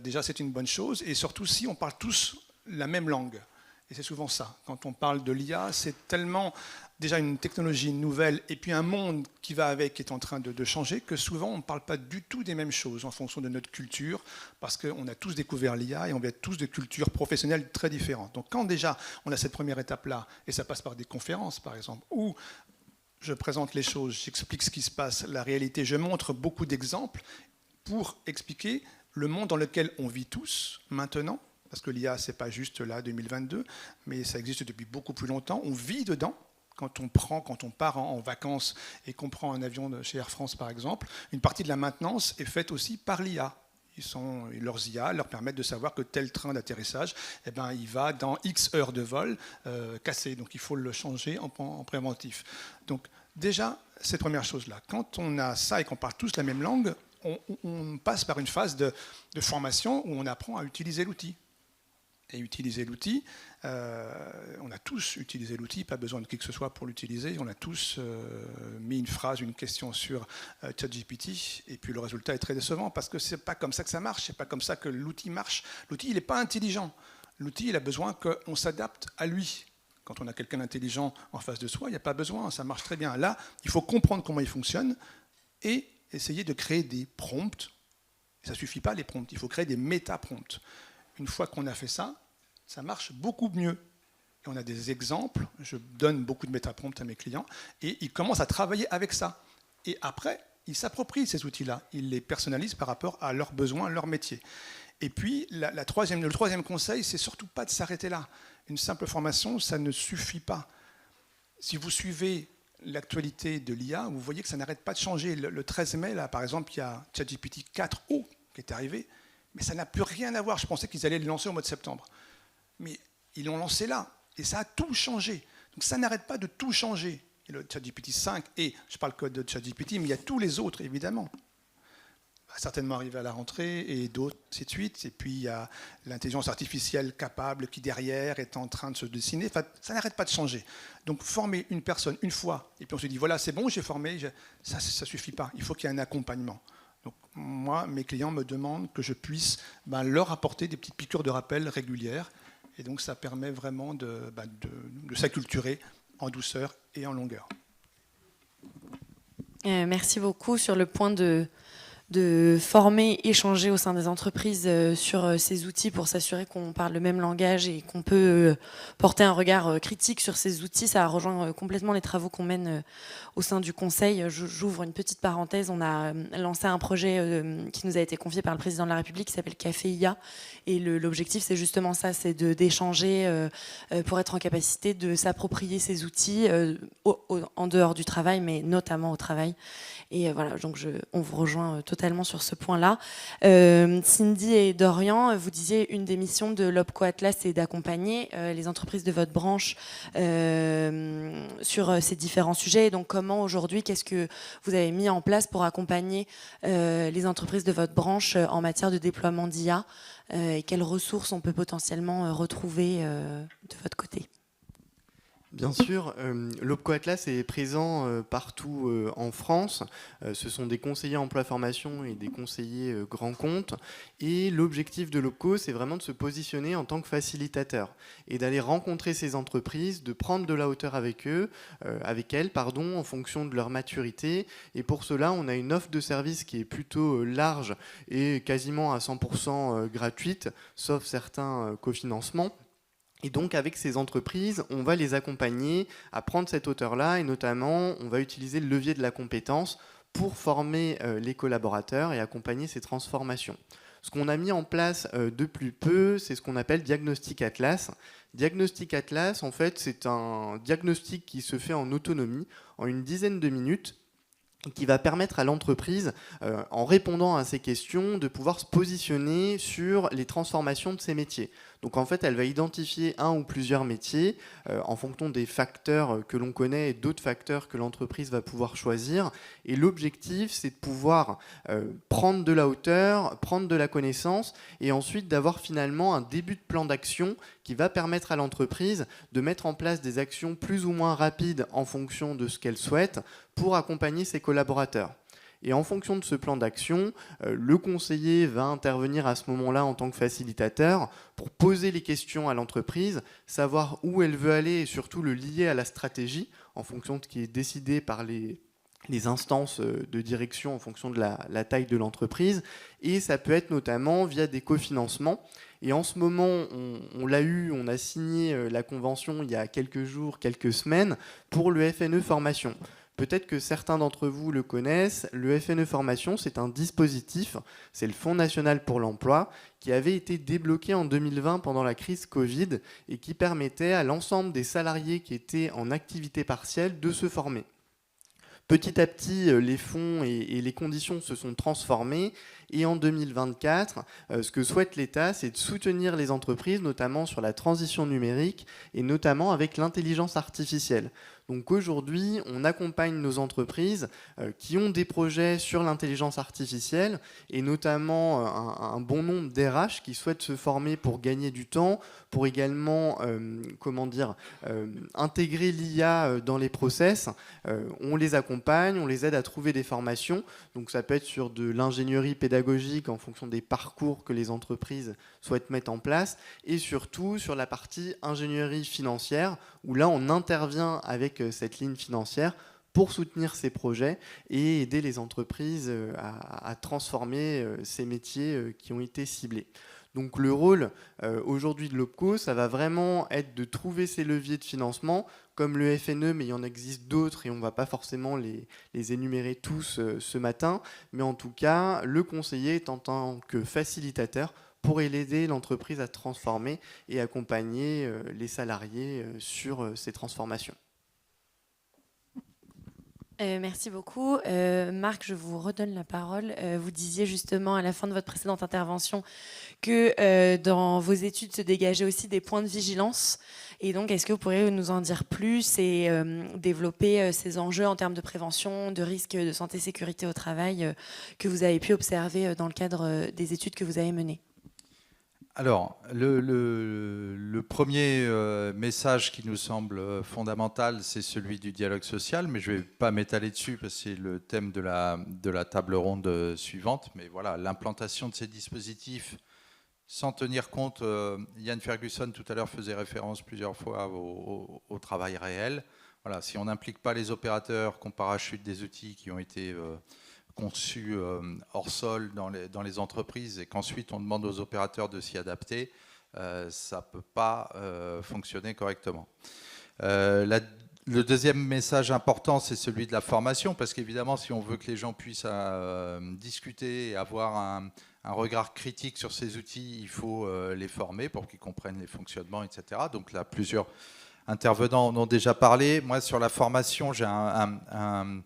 déjà c'est une bonne chose. Et surtout si on parle tous la même langue. Et c'est souvent ça. Quand on parle de l'IA, c'est tellement déjà une technologie nouvelle et puis un monde qui va avec qui est en train de changer que souvent on ne parle pas du tout des mêmes choses en fonction de notre culture parce qu'on a tous découvert l'IA et on vient tous de cultures professionnelles très différentes. Donc quand déjà on a cette première étape-là, et ça passe par des conférences par exemple, où je présente les choses, j'explique ce qui se passe, la réalité, je montre beaucoup d'exemples pour expliquer le monde dans lequel on vit tous maintenant. Parce que l'IA, ce n'est pas juste là, 2022, mais ça existe depuis beaucoup plus longtemps. On vit dedans. Quand on part en vacances et qu'on prend un avion chez Air France, par exemple, une partie de la maintenance est faite aussi par l'IA. Leurs IA leur permettent de savoir que tel train d'atterrissage, il va dans X heures de vol cassé. Donc il faut le changer en préventif. Donc déjà, cette première chose-là. Quand on a ça et qu'on parle tous la même langue, on passe par une phase de formation où on apprend à utiliser l'outil. Et utiliser l'outil, on a tous utilisé l'outil, pas besoin de qui que ce soit pour l'utiliser. On a tous mis une phrase, une question sur ChatGPT, et puis le résultat est très décevant parce que c'est pas comme ça que ça marche, c'est pas comme ça que l'outil marche. L'outil, il n'est pas intelligent. L'outil, il a besoin qu'on s'adapte à lui. Quand on a quelqu'un d'intelligent en face de soi, il n'y a pas besoin, ça marche très bien. Là, il faut comprendre comment il fonctionne et essayer de créer des prompts. Ça ne suffit pas les prompts, il faut créer des méta-prompts. Une fois qu'on a fait ça, ça marche beaucoup mieux. Et on a des exemples, je donne beaucoup de méta-prompts à mes clients, et ils commencent à travailler avec ça. Et après, ils s'approprient ces outils-là, ils les personnalisent par rapport à leurs besoins, leur métier. Et puis, le troisième conseil, c'est surtout pas de s'arrêter là. Une simple formation, ça ne suffit pas. Si vous suivez l'actualité de l'IA, vous voyez que ça n'arrête pas de changer. Le 13 mai, là, par exemple, il y a ChatGPT 4o qui est arrivé, mais ça n'a plus rien à voir. Je pensais qu'ils allaient le lancer au mois de septembre. Mais ils l'ont lancé là, et ça a tout changé. Donc ça n'arrête pas de tout changer. Et le ChatGPT 5, et je parle que de ChatGPT, mais il y a tous les autres, évidemment. Va certainement arriver à la rentrée, et d'autres, ainsi de suite. Et puis il y a l'intelligence artificielle capable qui, derrière, est en train de se dessiner. Enfin, ça n'arrête pas de changer. Donc former une personne une fois, et puis on se dit, voilà, c'est bon, j'ai formé, ça ne suffit pas. Il faut qu'il y ait un accompagnement. Donc moi, mes clients me demandent que je puisse leur apporter des petites piqûres de rappel régulières. Et donc ça permet vraiment de s'acculturer en douceur et en longueur. Merci beaucoup sur le point de former, échanger au sein des entreprises sur ces outils pour s'assurer qu'on parle le même langage et qu'on peut porter un regard critique sur ces outils. Ça rejoint complètement les travaux qu'on mène au sein du Conseil. J'ouvre une petite parenthèse. On a lancé un projet qui nous a été confié par le Président de la République qui s'appelle Café IA. Et l'objectif, c'est justement ça, c'est d'échanger pour être en capacité de s'approprier ces outils en dehors du travail, mais notamment au travail. Et voilà, donc on vous rejoint totalement sur ce point-là. Cindy et Dorian, vous disiez une des missions de l'OPCO Atlas, c'est d'accompagner les entreprises de votre branche sur ces différents sujets. Donc comment aujourd'hui, qu'est-ce que vous avez mis en place pour accompagner les entreprises de votre branche en matière de déploiement d'IA et quelles ressources on peut potentiellement retrouver de votre côté ? Bien sûr, l'OPCO Atlas est présent partout en France. Ce sont des conseillers emploi-formation et des conseillers grands comptes. Et l'objectif de l'OPCO, c'est vraiment de se positionner en tant que facilitateur et d'aller rencontrer ces entreprises, de prendre de la hauteur avec elles, en fonction de leur maturité. Et pour cela, on a une offre de service qui est plutôt large et quasiment à 100% gratuite, sauf certains cofinancements. Et donc, avec ces entreprises, on va les accompagner à prendre cette hauteur-là et notamment, on va utiliser le levier de la compétence pour former les collaborateurs et accompagner ces transformations. Ce qu'on a mis en place depuis peu, c'est ce qu'on appelle Diagnostic Atlas. Diagnostic Atlas, en fait, c'est un diagnostic qui se fait en autonomie, en une dizaine de minutes, qui va permettre à l'entreprise, en répondant à ces questions, de pouvoir se positionner sur les transformations de ses métiers. Donc en fait, elle va identifier un ou plusieurs métiers en fonction des facteurs que l'on connaît et d'autres facteurs que l'entreprise va pouvoir choisir. Et l'objectif, c'est de pouvoir prendre de la hauteur, prendre de la connaissance et ensuite d'avoir finalement un début de plan d'action qui va permettre à l'entreprise de mettre en place des actions plus ou moins rapides en fonction de ce qu'elle souhaite pour accompagner ses collaborateurs. Et en fonction de ce plan d'action, le conseiller va intervenir à ce moment-là en tant que facilitateur pour poser les questions à l'entreprise, savoir où elle veut aller et surtout le lier à la stratégie en fonction de ce qui est décidé par les instances de direction en fonction de la taille de l'entreprise. Et ça peut être notamment via des cofinancements. Et en ce moment, on a signé la convention il y a quelques jours, quelques semaines pour le FNE Formation. Peut-être que certains d'entre vous le connaissent. Le FNE Formation, c'est un dispositif, c'est le Fonds national pour l'emploi, qui avait été débloqué en 2020 pendant la crise Covid et qui permettait à l'ensemble des salariés qui étaient en activité partielle de se former. Petit à petit, les fonds et les conditions se sont transformées et en 2024, ce que souhaite l'État, c'est de soutenir les entreprises, notamment sur la transition numérique et notamment avec l'intelligence artificielle. Donc aujourd'hui, on accompagne nos entreprises qui ont des projets sur l'intelligence artificielle et notamment un bon nombre d'RH qui souhaitent se former pour gagner du temps, pour également intégrer l'IA dans les process. On les accompagne, on les aide à trouver des formations. Donc ça peut être sur de l'ingénierie pédagogique en fonction des parcours que les entreprises souhaitent mettre en place et surtout sur la partie ingénierie financière où là on intervient avec cette ligne financière pour soutenir ces projets et aider les entreprises à transformer ces métiers qui ont été ciblés. Donc le rôle aujourd'hui de l'OPCO, ça va vraiment être de trouver ces leviers de financement comme le FNE, mais il y en existe d'autres et on ne va pas forcément les énumérer tous ce matin. Mais en tout cas, le conseiller est en tant que facilitateur pourrait l'aider, l'entreprise, à transformer et accompagner les salariés sur ces transformations. Merci beaucoup. Marc, je vous redonne la parole. Vous disiez justement à la fin de votre précédente intervention que dans vos études se dégageaient aussi des points de vigilance. Et donc, est-ce que vous pourriez nous en dire plus et développer ces enjeux en termes de prévention, de risques de santé et sécurité au travail que vous avez pu observer dans le cadre des études que vous avez menées? Alors, le premier message qui nous semble fondamental, c'est celui du dialogue social, mais je ne vais pas m'étaler dessus parce que c'est le thème de la table ronde suivante. Mais voilà, l'implantation de ces dispositifs, sans tenir compte, Ian Ferguson tout à l'heure faisait référence plusieurs fois au travail réel. Voilà, si on n'implique pas les opérateurs, qu'on parachute des outils qui ont été conçus hors sol dans les entreprises et qu'ensuite on demande aux opérateurs de s'y adapter, ça ne peut pas fonctionner correctement. Le deuxième message important, c'est celui de la formation, parce qu'évidemment, si on veut que les gens puissent discuter et avoir un regard critique sur ces outils, il faut les former pour qu'ils comprennent les fonctionnements, etc. Donc là, plusieurs intervenants en ont déjà parlé. Moi, sur la formation, j'ai un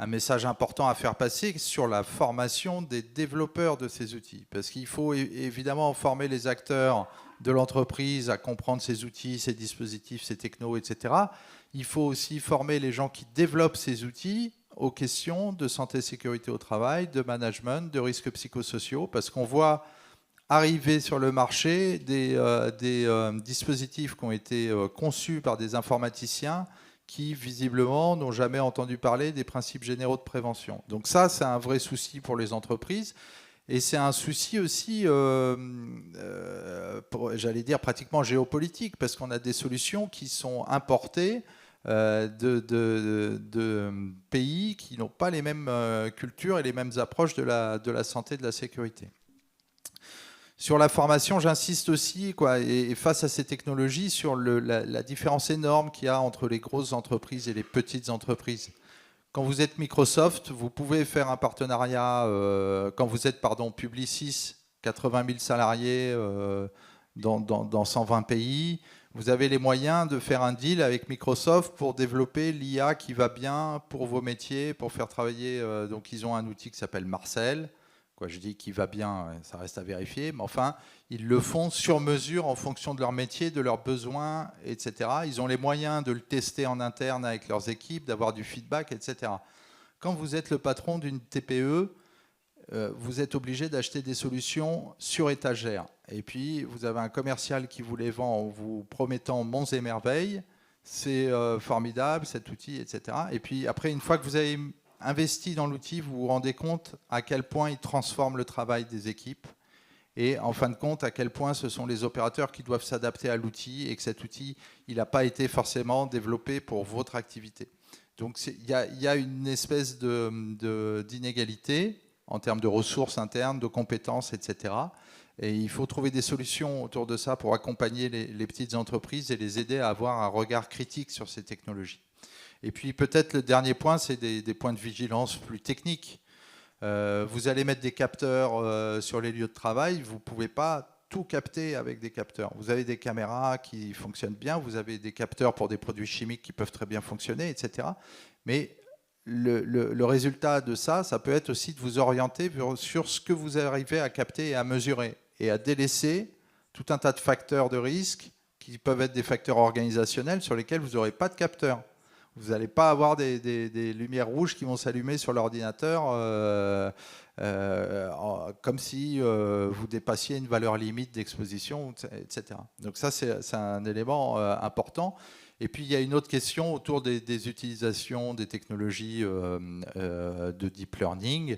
message important à faire passer sur la formation des développeurs de ces outils. Parce qu'il faut évidemment former les acteurs de l'entreprise à comprendre ces outils, ces dispositifs, ces technos, etc. Il faut aussi former les gens qui développent ces outils aux questions de santé et sécurité au travail, de management, de risques psychosociaux, parce qu'on voit arriver sur le marché des dispositifs qui ont été conçus par des informaticiens qui, visiblement, n'ont jamais entendu parler des principes généraux de prévention. Donc ça, c'est un vrai souci pour les entreprises. Et c'est un souci aussi, j'allais dire, pratiquement géopolitique, parce qu'on a des solutions qui sont importées de pays qui n'ont pas les mêmes cultures et les mêmes approches de la santé et de la sécurité. Sur la formation, j'insiste aussi, et face à ces technologies, sur la différence énorme qu'il y a entre les grosses entreprises et les petites entreprises. Quand vous êtes Microsoft, vous pouvez faire un partenariat, quand vous êtes Publicis, 80 000 salariés dans 120 pays, vous avez les moyens de faire un deal avec Microsoft pour développer l'IA qui va bien pour vos métiers, pour faire travailler. Donc ils ont un outil qui s'appelle Marcel. Je dis qu'il va bien, ça reste à vérifier, mais enfin, ils le font sur mesure en fonction de leur métier, de leurs besoins, etc. Ils ont les moyens de le tester en interne avec leurs équipes, d'avoir du feedback, etc. Quand vous êtes le patron d'une TPE, vous êtes obligé d'acheter des solutions sur étagère. Et puis, vous avez un commercial qui vous les vend en vous promettant monts et merveilles. C'est formidable, cet outil, etc. Et puis, après, une fois que vous avez investi dans l'outil, vous vous rendez compte à quel point il transforme le travail des équipes et en fin de compte à quel point ce sont les opérateurs qui doivent s'adapter à l'outil et que cet outil, il n'a pas été forcément développé pour votre activité. Donc il y a une espèce d'inégalité en termes de ressources internes, de compétences, etc. Et il faut trouver des solutions autour de ça pour accompagner les petites entreprises et les aider à avoir un regard critique sur ces technologies. Et puis peut-être le dernier point, c'est des points de vigilance plus techniques. Vous allez mettre des capteurs sur les lieux de travail, vous ne pouvez pas tout capter avec des capteurs. Vous avez des caméras qui fonctionnent bien, vous avez des capteurs pour des produits chimiques qui peuvent très bien fonctionner, etc. Mais le résultat de ça, ça peut être aussi de vous orienter sur ce que vous arrivez à capter et à mesurer, et à délaisser tout un tas de facteurs de risque qui peuvent être des facteurs organisationnels sur lesquels vous n'aurez pas de capteurs. Vous n'allez pas avoir des lumières rouges qui vont s'allumer sur l'ordinateur comme si vous dépassiez une valeur limite d'exposition, etc. Donc ça, c'est un élément important. Et puis, il y a une autre question autour des utilisations des technologies de deep learning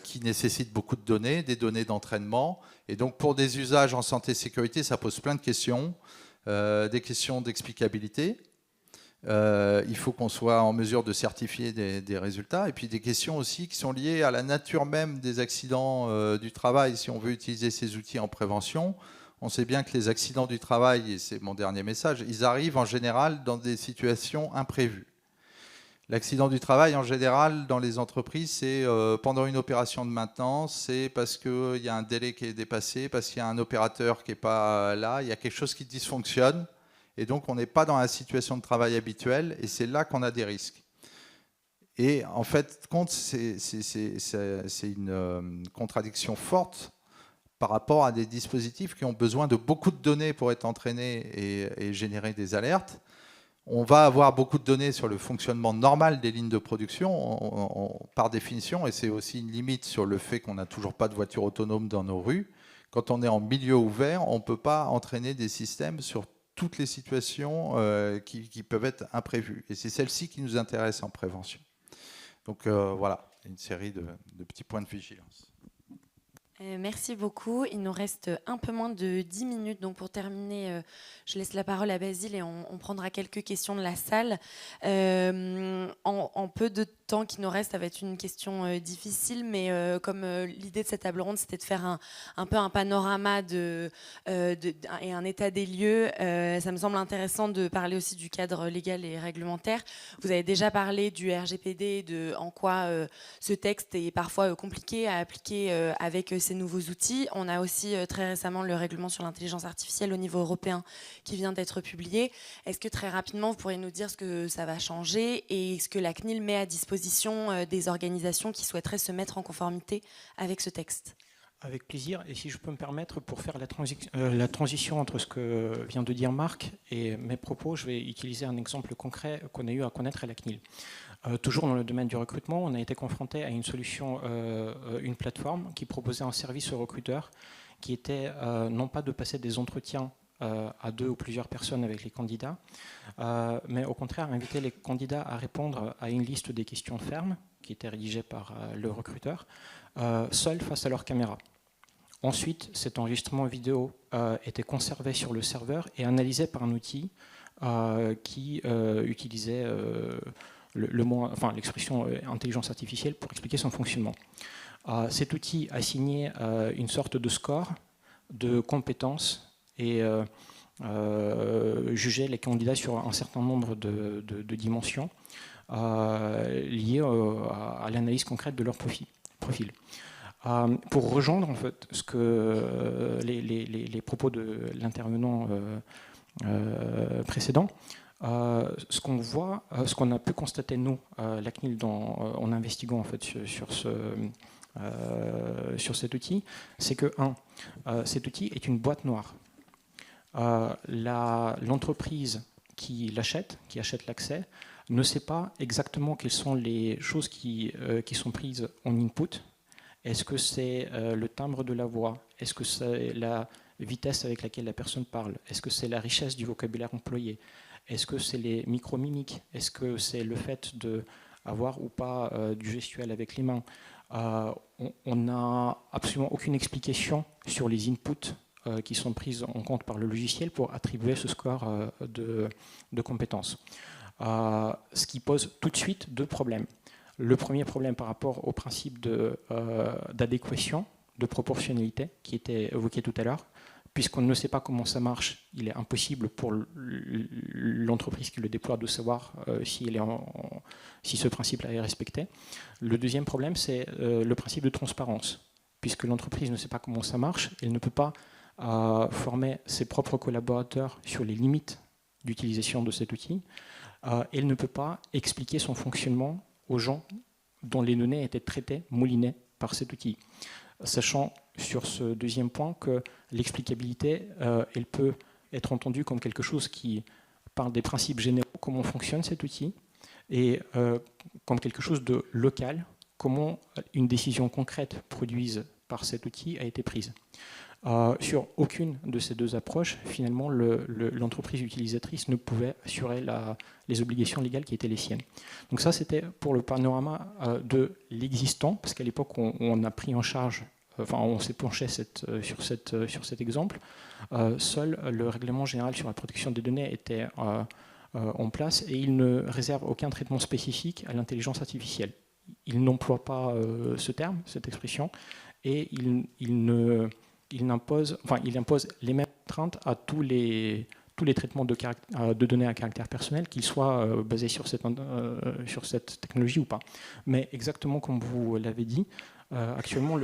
qui nécessitent beaucoup de données, des données d'entraînement. Et donc, pour des usages en santé et sécurité, ça pose plein de questions. Des questions d'explicabilité. Il faut qu'on soit en mesure de certifier des résultats. Et puis des questions aussi qui sont liées à la nature même des accidents du travail. Si on veut utiliser ces outils en prévention, on sait bien que les accidents du travail, et c'est mon dernier message, ils arrivent en général dans des situations imprévues. L'accident du travail, en général, dans les entreprises, c'est pendant une opération de maintenance, c'est parce qu'il y a un délai qui est dépassé, parce qu'il y a un opérateur qui n'est pas là, il y a quelque chose qui dysfonctionne, et donc on n'est pas dans la situation de travail habituelle, et c'est là qu'on a des risques. Et en fait, c'est une contradiction forte par rapport à des dispositifs qui ont besoin de beaucoup de données pour être entraînés et générer des alertes. On va avoir beaucoup de données sur le fonctionnement normal des lignes de production, par définition, et c'est aussi une limite sur le fait qu'on n'a toujours pas de voitures autonomes dans nos rues. Quand on est en milieu ouvert, on ne peut pas entraîner des systèmes sur toutes les situations qui peuvent être imprévues. Et c'est celle-ci qui nous intéresse en prévention. Donc voilà, une série de petits points de vigilance. Merci beaucoup. Il nous reste un peu moins de 10 minutes. Donc pour terminer, je laisse la parole à Basile et on prendra quelques questions de la salle. En peu de temps qui nous reste, ça va être une question difficile, mais comme l'idée de cette table ronde, c'était de faire un peu un panorama et un état des lieux, ça me semble intéressant de parler aussi du cadre légal et réglementaire. Vous avez déjà parlé du RGPD, de en quoi ce texte est parfois compliqué à appliquer avec ces nouveaux outils. On a aussi très récemment le règlement sur l'intelligence artificielle au niveau européen qui vient d'être publié. Est-ce que très rapidement, vous pourriez nous dire ce que ça va changer et ce que la CNIL met à disposition des organisations qui souhaiteraient se mettre en conformité avec ce texte? Avec plaisir. Et si je peux me permettre, pour faire la transition entre ce que vient de dire Marc et mes propos, je vais utiliser un exemple concret qu'on a eu à connaître à la CNIL. Toujours dans le domaine du recrutement, on a été confronté à une solution, une plateforme qui proposait un service aux recruteurs qui était non pas de passer des entretiens à 2 ou plusieurs personnes avec les candidats, mais au contraire inviter les candidats à répondre à une liste des questions fermes qui était rédigée par le recruteur, seuls face à leur caméra. Ensuite, cet enregistrement vidéo était conservé sur le serveur et analysé par un outil qui utilisait l'expression intelligence artificielle pour expliquer son fonctionnement. Cet outil assignait une sorte de score de compétences et jugeait les candidats sur un certain nombre de dimensions liées à l'analyse concrète de leur profil. Pour rejoindre en fait ce que les propos de l'intervenant précédent, ce qu'on voit, ce qu'on a pu constater nous, la CNIL, en investiguant en fait sur cet outil, c'est que cet outil est une boîte noire. L'entreprise qui achète l'accès, ne sait pas exactement quelles sont les choses qui sont prises en input. Est-ce que c'est le timbre de la voix? Est-ce que c'est la vitesse avec laquelle la personne parle? Est-ce que c'est la richesse du vocabulaire employé? Est-ce que c'est les micro-mimiques? Est-ce que c'est le fait d'avoir ou pas du gestuel avec les mains? On n'a absolument aucune explication sur les inputs qui sont prises en compte par le logiciel pour attribuer ce score de compétences. Ce qui pose tout de suite 2 problèmes. Le premier problème par rapport au principe d'adéquation, de proportionnalité qui était évoqué tout à l'heure. Puisqu'on ne sait pas comment ça marche, il est impossible pour l'entreprise qui le déploie de savoir si ce principe-là est respecté. Le deuxième problème, c'est le principe de transparence. Puisque l'entreprise ne sait pas comment ça marche, elle ne peut pas former ses propres collaborateurs sur les limites d'utilisation de cet outil. Elle ne peut pas expliquer son fonctionnement aux gens dont les données étaient traitées, moulinées par cet outil. Sachant sur ce deuxième point que l'explicabilité, elle peut être entendue comme quelque chose qui parle des principes généraux, comment fonctionne cet outil, et comme quelque chose de local, comment une décision concrète produite par cet outil a été prise. Sur aucune de ces 2 approches, finalement, l'entreprise utilisatrice ne pouvait assurer les obligations légales qui étaient les siennes. Donc ça, c'était pour le panorama de l'existant, parce qu'à l'époque, on a pris en charge, on s'est penché sur cet exemple. Seul le règlement général sur la protection des données était en place et il ne réserve aucun traitement spécifique à l'intelligence artificielle. Il n'emploie pas ce terme, cette expression, et il impose les mêmes contraintes à tous tous les traitements de données à caractère personnel, qu'ils soient basés sur cette technologie ou pas. Mais exactement comme vous l'avez dit, actuellement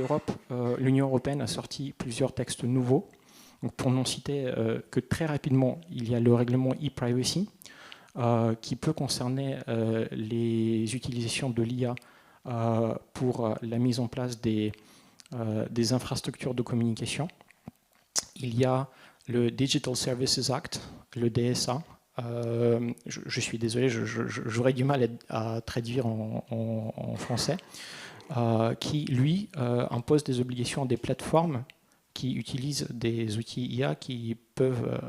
l'Union européenne a sorti plusieurs textes nouveaux. Donc pour n'en citer que très rapidement, il y a le règlement e-privacy qui peut concerner les utilisations de l'IA pour la mise en place des infrastructures de communication. Il y a le Digital Services Act, le DSA. Je suis désolé, j'aurais du mal à traduire en français, qui, lui, impose des obligations à des plateformes qui utilisent des outils IA qui peuvent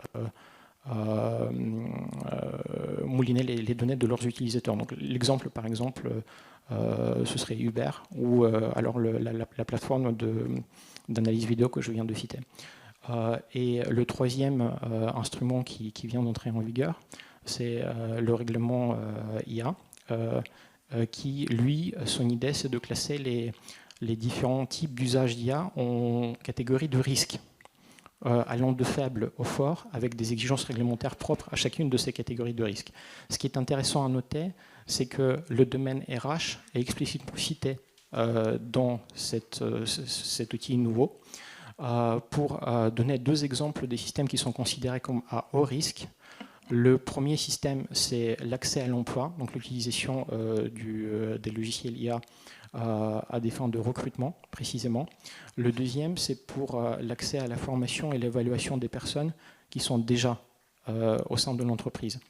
mouliner les données de leurs utilisateurs. Donc, l'exemple, par exemple, ce serait Uber ou alors la plateforme d'analyse vidéo que je viens de citer. Et le troisième instrument qui vient d'entrer en vigueur, c'est le règlement IA, qui, lui, son idée, c'est de classer les différents types d'usage d'IA en catégories de risques, allant de faible au fort, avec des exigences réglementaires propres à chacune de ces catégories de risques. Ce qui est intéressant à noter, c'est que le domaine RH est explicitement cité dans cet outil nouveau, pour donner deux exemples des systèmes qui sont considérés comme à haut risque. Le premier système, c'est l'accès à l'emploi, donc l'utilisation des logiciels IA à des fins de recrutement, précisément. Le deuxième, c'est pour l'accès à la formation et l'évaluation des personnes qui sont déjà au sein de l'entreprise.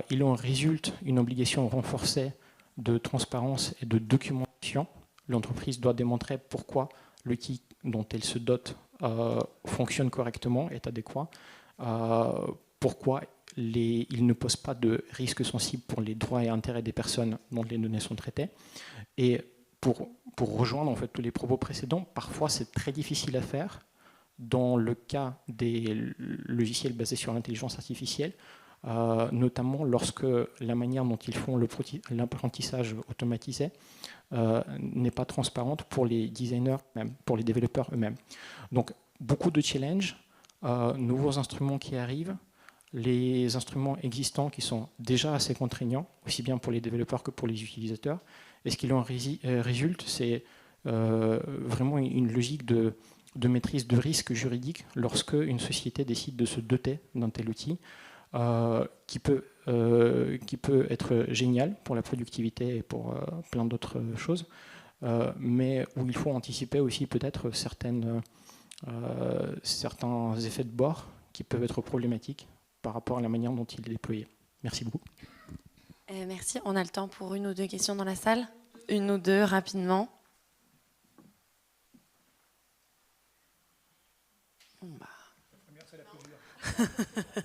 Il en résulte une obligation renforcée de transparence et de documentation. L'entreprise doit démontrer pourquoi l'outil dont elle se dote fonctionne correctement, est adéquat, pourquoi il ne pose pas de risques sensibles pour les droits et intérêts des personnes dont les données sont traitées. Et pour rejoindre en fait tous les propos précédents, parfois c'est très difficile à faire dans le cas des logiciels basés sur l'intelligence artificielle, notamment lorsque la manière dont ils font l'apprentissage automatisé n'est pas transparente pour les designers, même pour les développeurs eux-mêmes. Donc beaucoup de challenges, nouveaux instruments qui arrivent, les instruments existants qui sont déjà assez contraignants, aussi bien pour les développeurs que pour les utilisateurs. Et ce qui en résulte, c'est vraiment une logique de maîtrise de risque juridique lorsque une société décide de se doter d'un tel outil, qui peut être génial pour la productivité et pour plein d'autres choses, mais où il faut anticiper aussi peut-être certains effets de bord qui peuvent être problématiques par rapport à la manière dont il est déployé. Merci beaucoup. Merci. On a le temps pour une ou deux questions dans la salle. Une ou deux, rapidement. Bon, bah. La première, c'est la plus dure.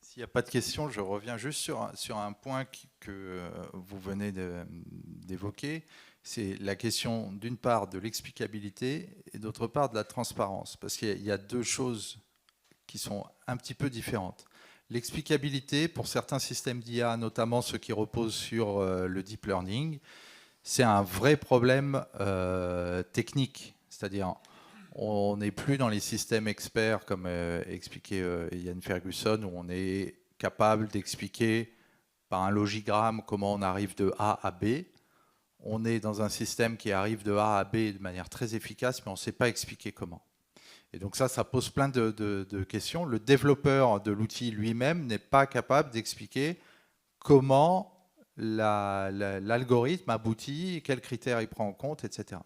S'il n'y a pas de questions, je reviens juste sur un point que vous venez d'évoquer. C'est la question d'une part de l'explicabilité et d'autre part de la transparence. Parce qu'il y a deux choses qui sont un petit peu différentes. L'explicabilité, pour certains systèmes d'IA, notamment ceux qui reposent sur le deep learning, c'est un vrai problème technique. C'est-à-dire, on n'est plus dans les systèmes experts, comme expliquait Ian Ferguson, où on est capable d'expliquer par un logigramme comment on arrive de A à B. On est dans un système qui arrive de A à B de manière très efficace, mais on ne sait pas expliquer comment. Et donc ça pose plein de questions. Le développeur de l'outil lui-même n'est pas capable d'expliquer comment l'algorithme aboutit, quels critères il prend en compte, etc.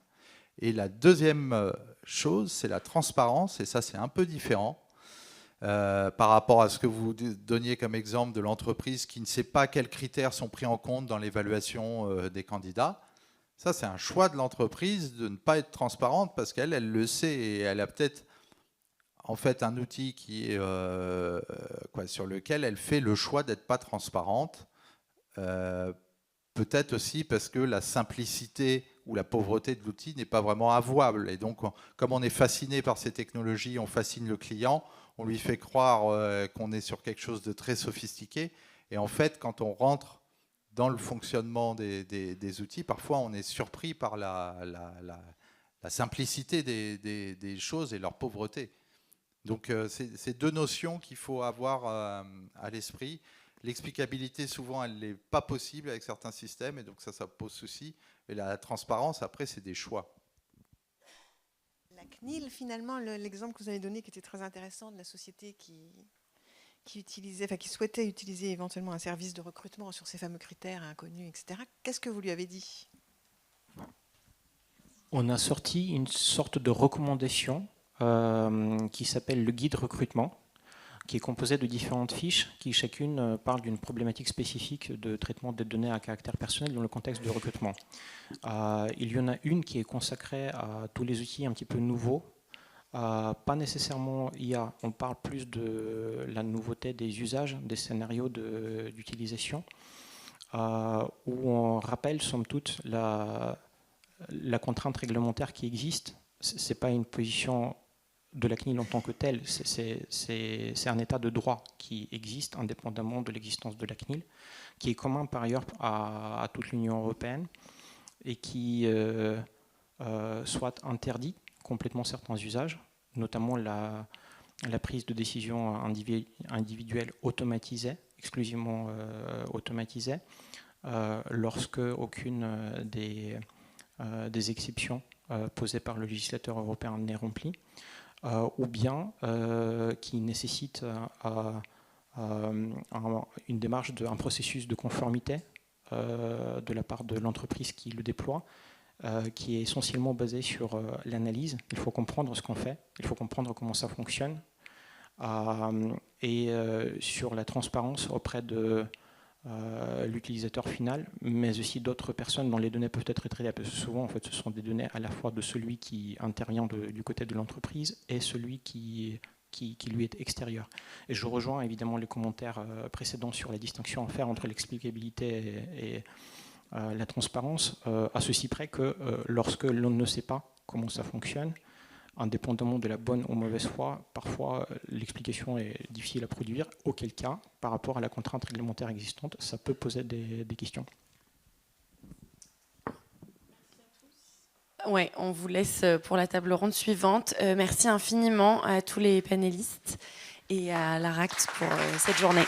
Et la deuxième chose, c'est la transparence, et ça c'est un peu différent par rapport à ce que vous donniez comme exemple de l'entreprise qui ne sait pas quels critères sont pris en compte dans l'évaluation des candidats. Ça, c'est un choix de l'entreprise de ne pas être transparente parce qu'elle le sait et elle a peut-être en fait un outil qui est, sur lequel elle fait le choix d'être pas transparente. Peut-être aussi parce que la simplicité ou la pauvreté de l'outil n'est pas vraiment avouable. Et donc, comme on est fasciné par ces technologies, on fascine le client, on lui fait croire qu'on est sur quelque chose de très sophistiqué. Et en fait, quand on rentre dans le fonctionnement des outils, parfois on est surpris par la simplicité des choses et leur pauvreté. Donc c'est deux notions qu'il faut avoir à l'esprit. L'explicabilité, souvent, elle n'est pas possible avec certains systèmes, et donc ça pose souci. Et la transparence, après, c'est des choix. La CNIL, finalement, l'exemple que vous avez donné, qui était très intéressant, de la société qui souhaitait utiliser éventuellement un service de recrutement sur ces fameux critères inconnus, etc. Qu'est-ce que vous lui avez dit? On a sorti une sorte de recommandation qui s'appelle le guide recrutement, qui est composé de différentes fiches qui chacune parle d'une problématique spécifique de traitement des données à caractère personnel dans le contexte de recrutement. Il y en a une qui est consacrée à tous les outils un petit peu nouveaux, pas nécessairement IA, on parle plus de la nouveauté des usages, des scénarios d'utilisation, où on rappelle somme toute la contrainte réglementaire qui existe. Ce n'est pas une position de la CNIL en tant que telle, c'est un état de droit qui existe indépendamment de l'existence de la CNIL, qui est commun par ailleurs à toute l'Union européenne et qui soit interdit complètement certains usages, notamment la prise de décision individuelle automatisée, exclusivement automatisée, lorsque aucune des exceptions posées par le législateur européen n'est remplie. Ou bien qui nécessite une démarche, un processus de conformité de la part de l'entreprise qui le déploie, qui est essentiellement basé sur l'analyse. Il faut comprendre ce qu'on fait, il faut comprendre comment ça fonctionne, et sur la transparence auprès de l'utilisateur final, mais aussi d'autres personnes dont les données peuvent être traitées, parce que souvent en fait, ce sont des données à la fois de celui qui intervient du côté de l'entreprise et celui qui lui est extérieur. Et je rejoins évidemment les commentaires précédents sur la distinction à faire entre l'explicabilité et la transparence, à ceci près que lorsque l'on ne sait pas comment ça fonctionne, indépendamment de la bonne ou mauvaise foi, parfois l'explication est difficile à produire, auquel cas, par rapport à la contrainte réglementaire existante, ça peut poser des questions. Ouais, on vous laisse pour la table ronde suivante. Merci infiniment à tous les panélistes et à l'ARACT pour cette journée.